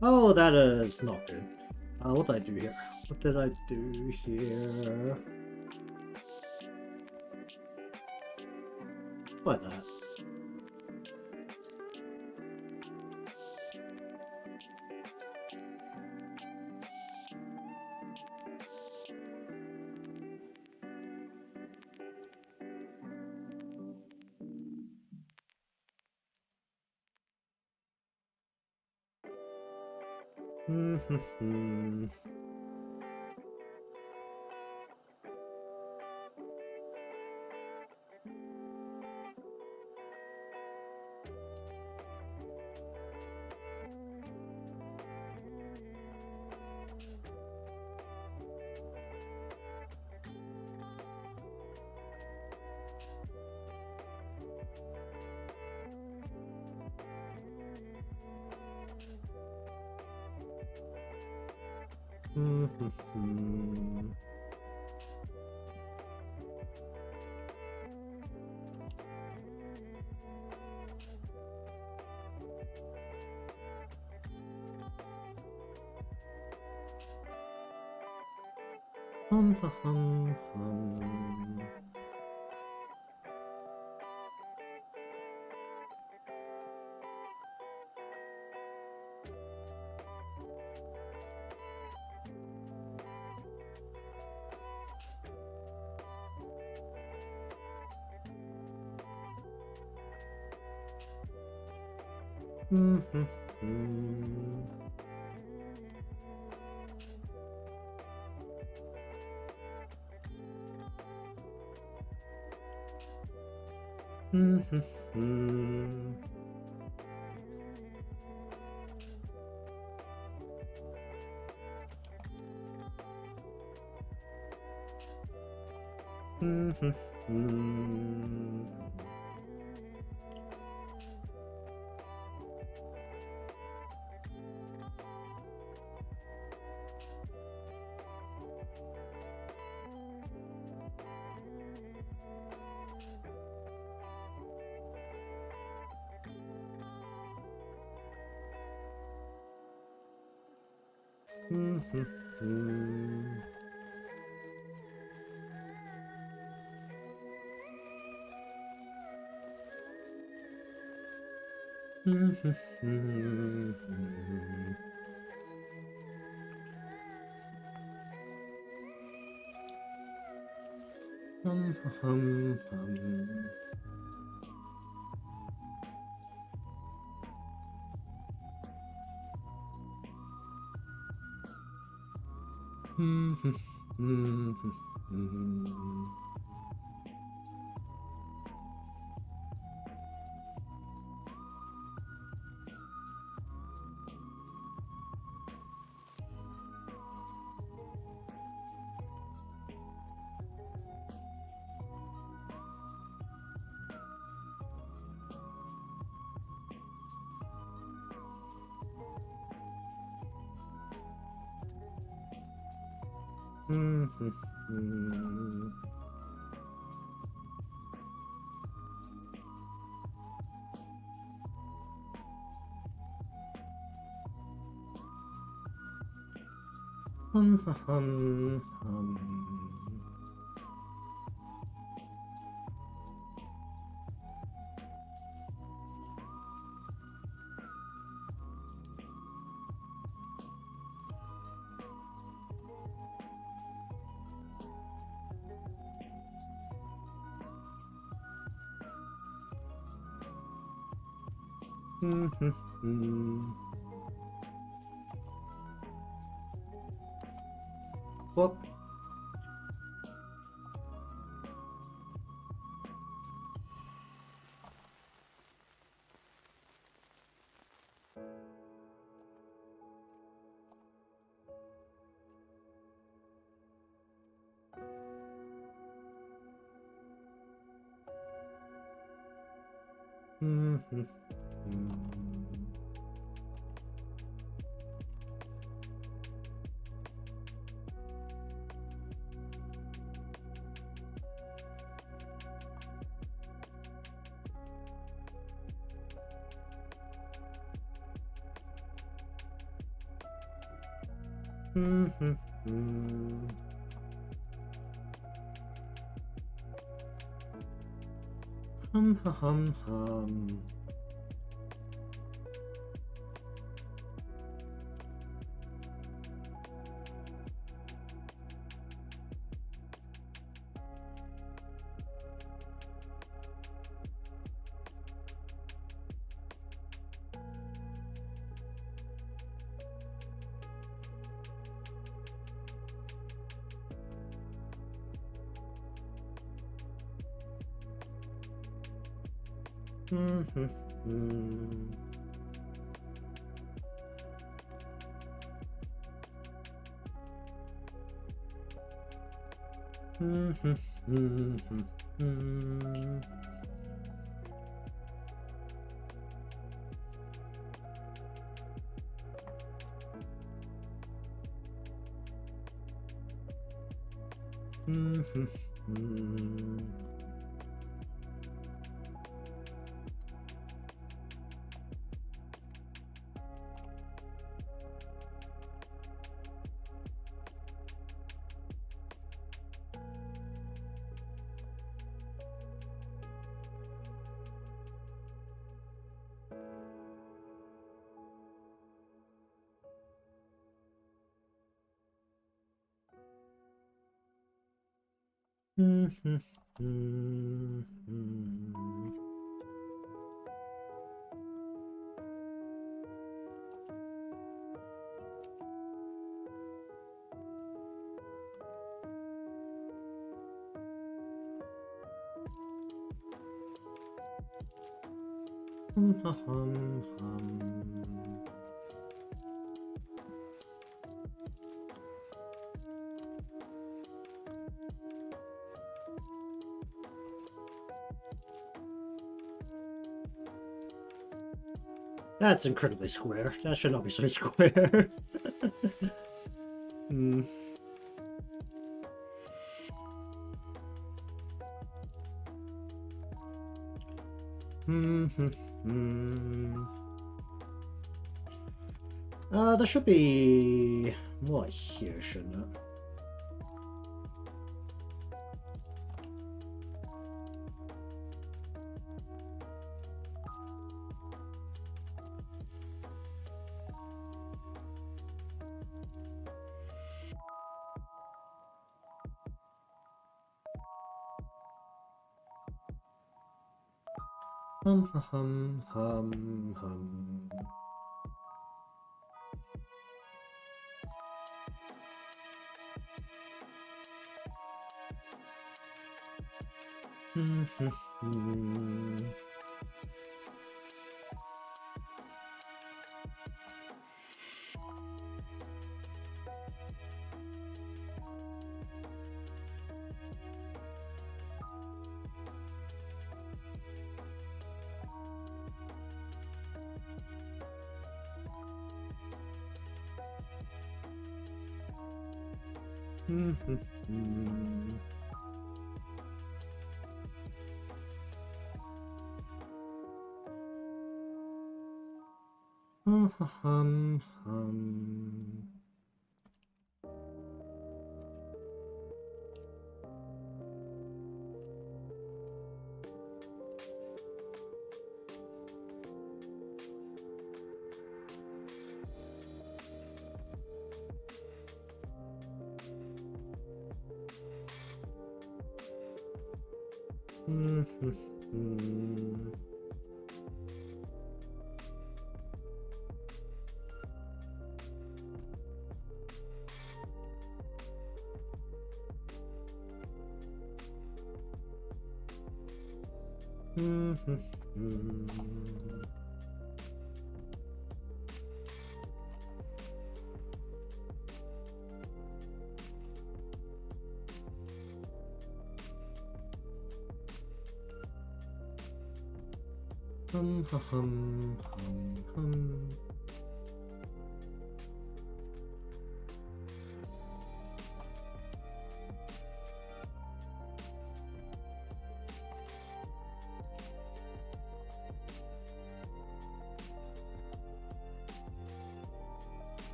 Oh, that is not good. What did I do here? What did I do here? Like that. Whoop. Hum hum hum. That's incredibly square. That should not be so square. There should be more here, shouldn't it? Hum hum hum hum.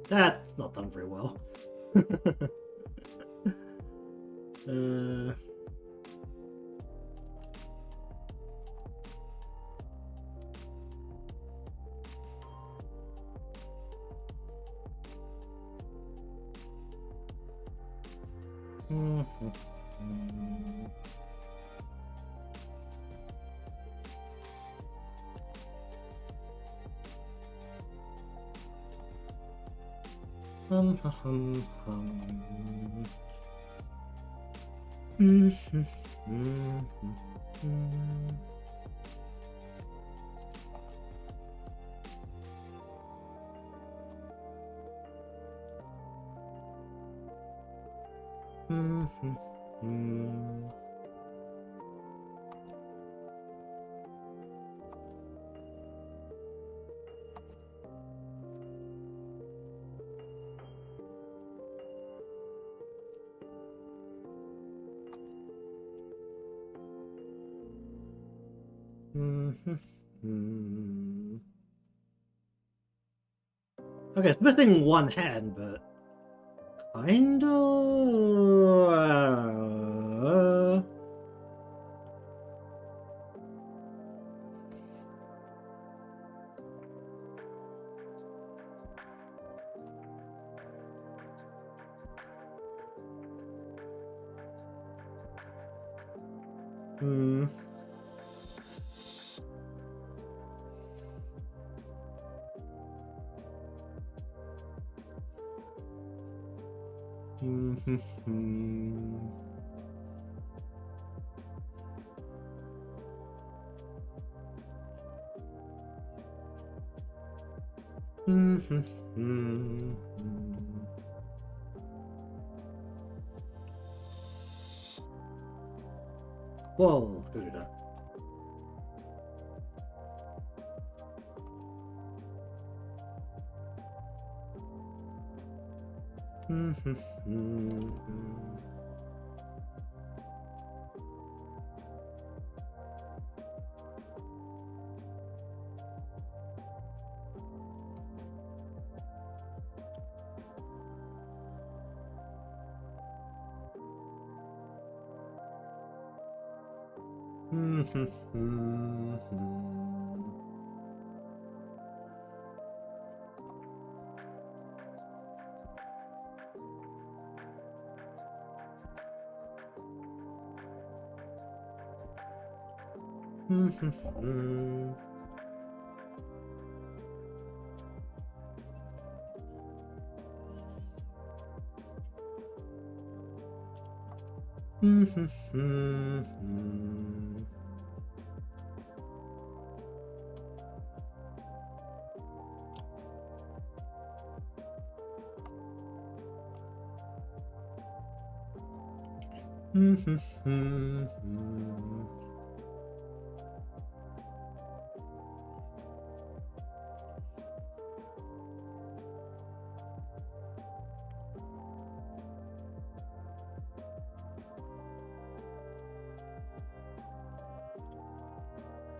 That's not done very well. uh... Okay, it's missing one hand, but kinda. Hmm. Whoa, who did that?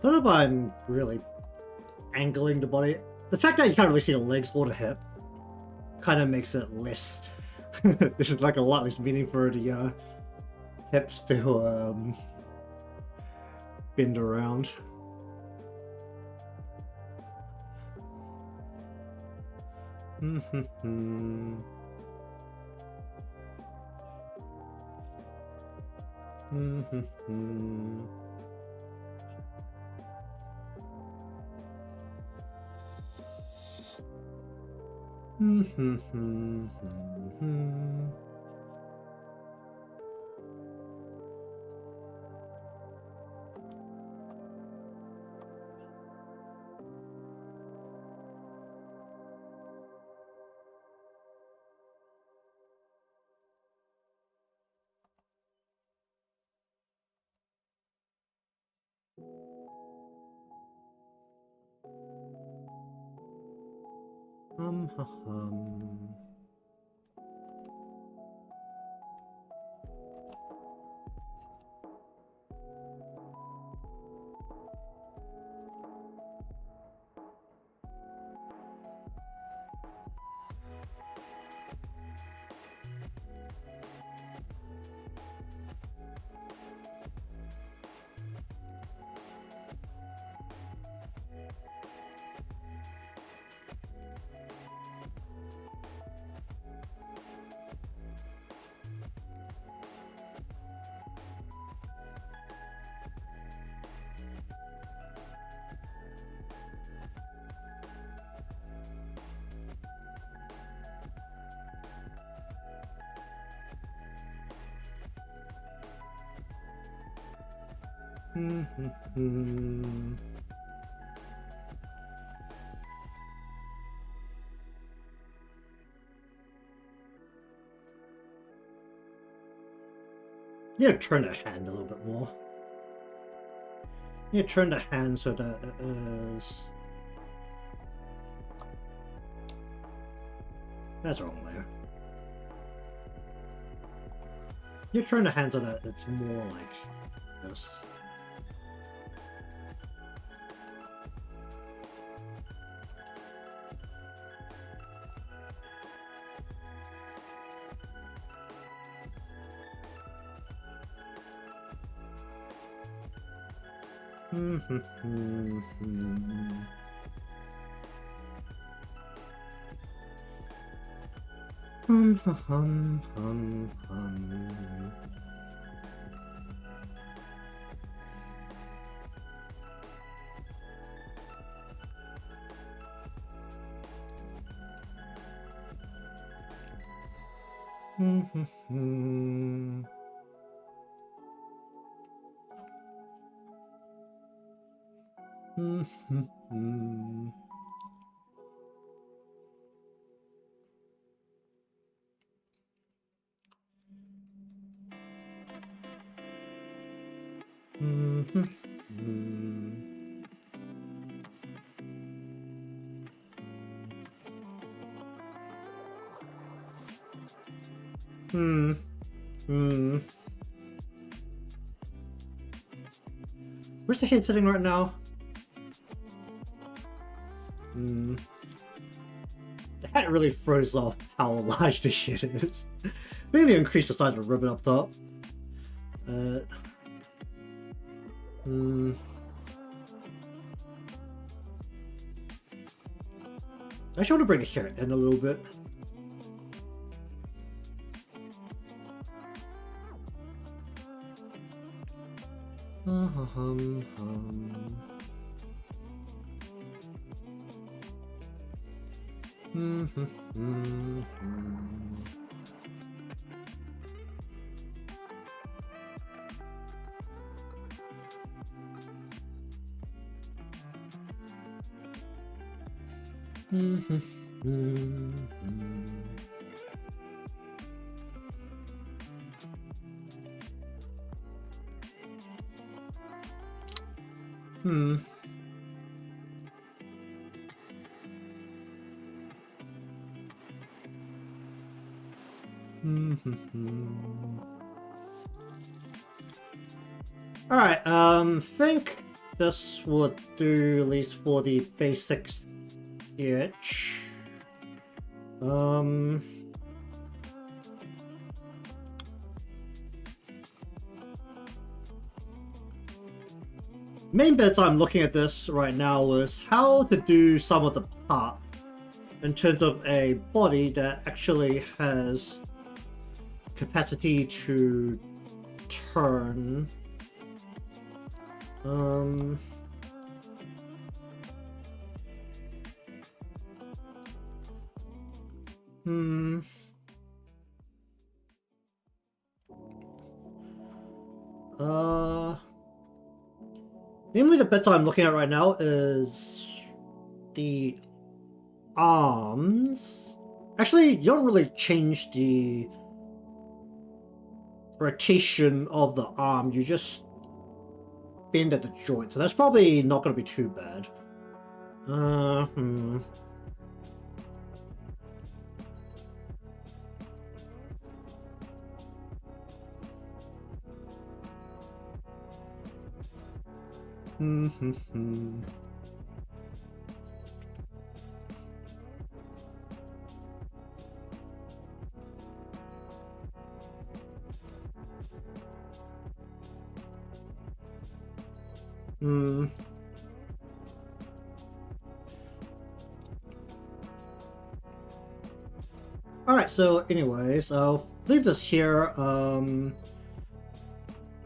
Don't know if I'm really angling the body. The fact that you can't really see the legs or the hip kind of makes it less. This is like a lot less meaning for the hips to bend around. Need to turn the hand a little bit more. Need to turn the hand so that it is... That's wrong there. You turn the hand so that it's more like this. Where's the head sitting right now? The hat really throws off how large this shit is. Maybe increase the size of the ribbon up top. I actually want to bring the hair in a little bit. Alright, think this would do at least for the basics itch. Main bits I'm looking at this right now is how to do some of the path in terms of a body that actually has capacity to turn. Namely, the bits I'm looking at right now is the arms. Actually, you don't really change the rotation of the arm, you just bend at the joint, so that's probably not going to be too bad. Alright, so anyways, I'll leave this here.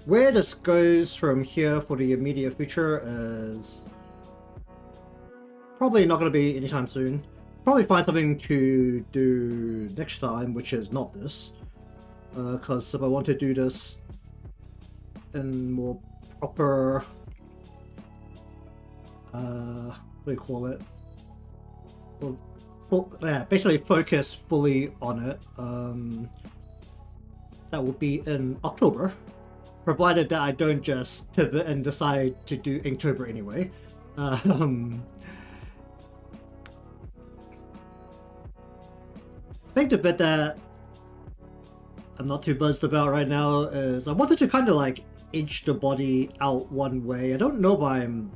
Where this goes from here for the immediate future is probably not going to be anytime soon. Probably find something to do next time, which is not this. Because if I want to do this in more proper what do you call it? Yeah, basically focus fully on it. That will be in October, provided that I don't just pivot and decide to do Inktober anyway. I think the bit that I'm not too buzzed about right now is I wanted to kind of like inch the body out one way. I don't know if I'm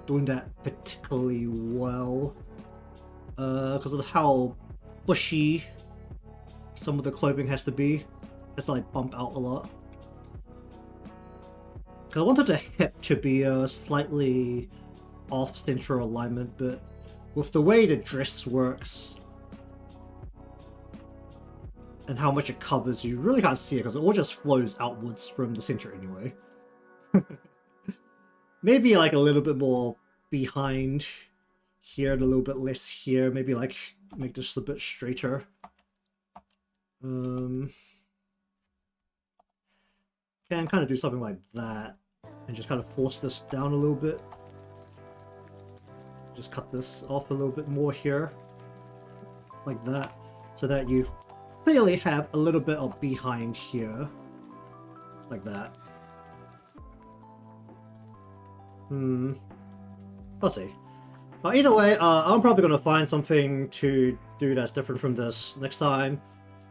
doing that particularly well because of how bushy some of the clothing has to be. It's like bump out a lot. Because I wanted the hip to be a slightly off-center alignment, but with the way the dress works and how much it covers, you really can't see it because it all just flows outwards from the center anyway. Maybe like a little bit more behind here and a little bit less here. Maybe like make this a bit straighter. Can kind of do something like that and just kind of force this down a little bit. Just cut this off a little bit more here, like that, so that you clearly have a little bit of behind here, like that. Let's see. Either way, I'm probably going to find something to do that's different from this next time.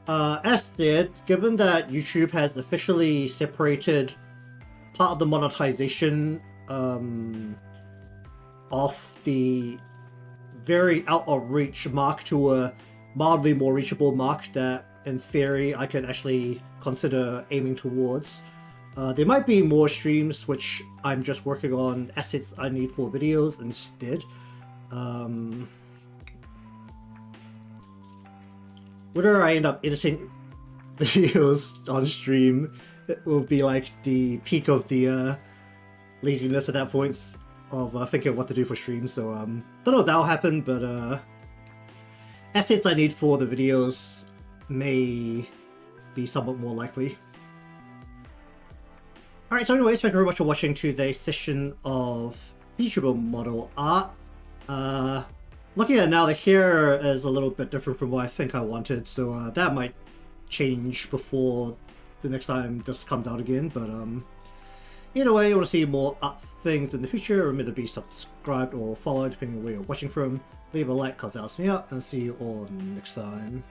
As said, given that YouTube has officially separated part of the monetization off the very out of reach mark to a mildly more reachable mark that in theory I can actually consider aiming towards, there might be more streams which I'm just working on assets I need for videos instead. Whether I end up editing videos on stream, it will be like the peak of the laziness at that point of thinking of what to do for streams. So don't know if that'll happen, but assets I need for the videos may be somewhat more likely. Alright, so anyways, thank you very much for watching today's session of Vtuber model art. Looking at it now, the hair is a little bit different from what I think I wanted, so that might change before the next time this comes out again, but either way, you want to see more art things in the future, remember to be subscribed or followed depending on where you're watching from. Leave a like because that helps me out, and see you all next time.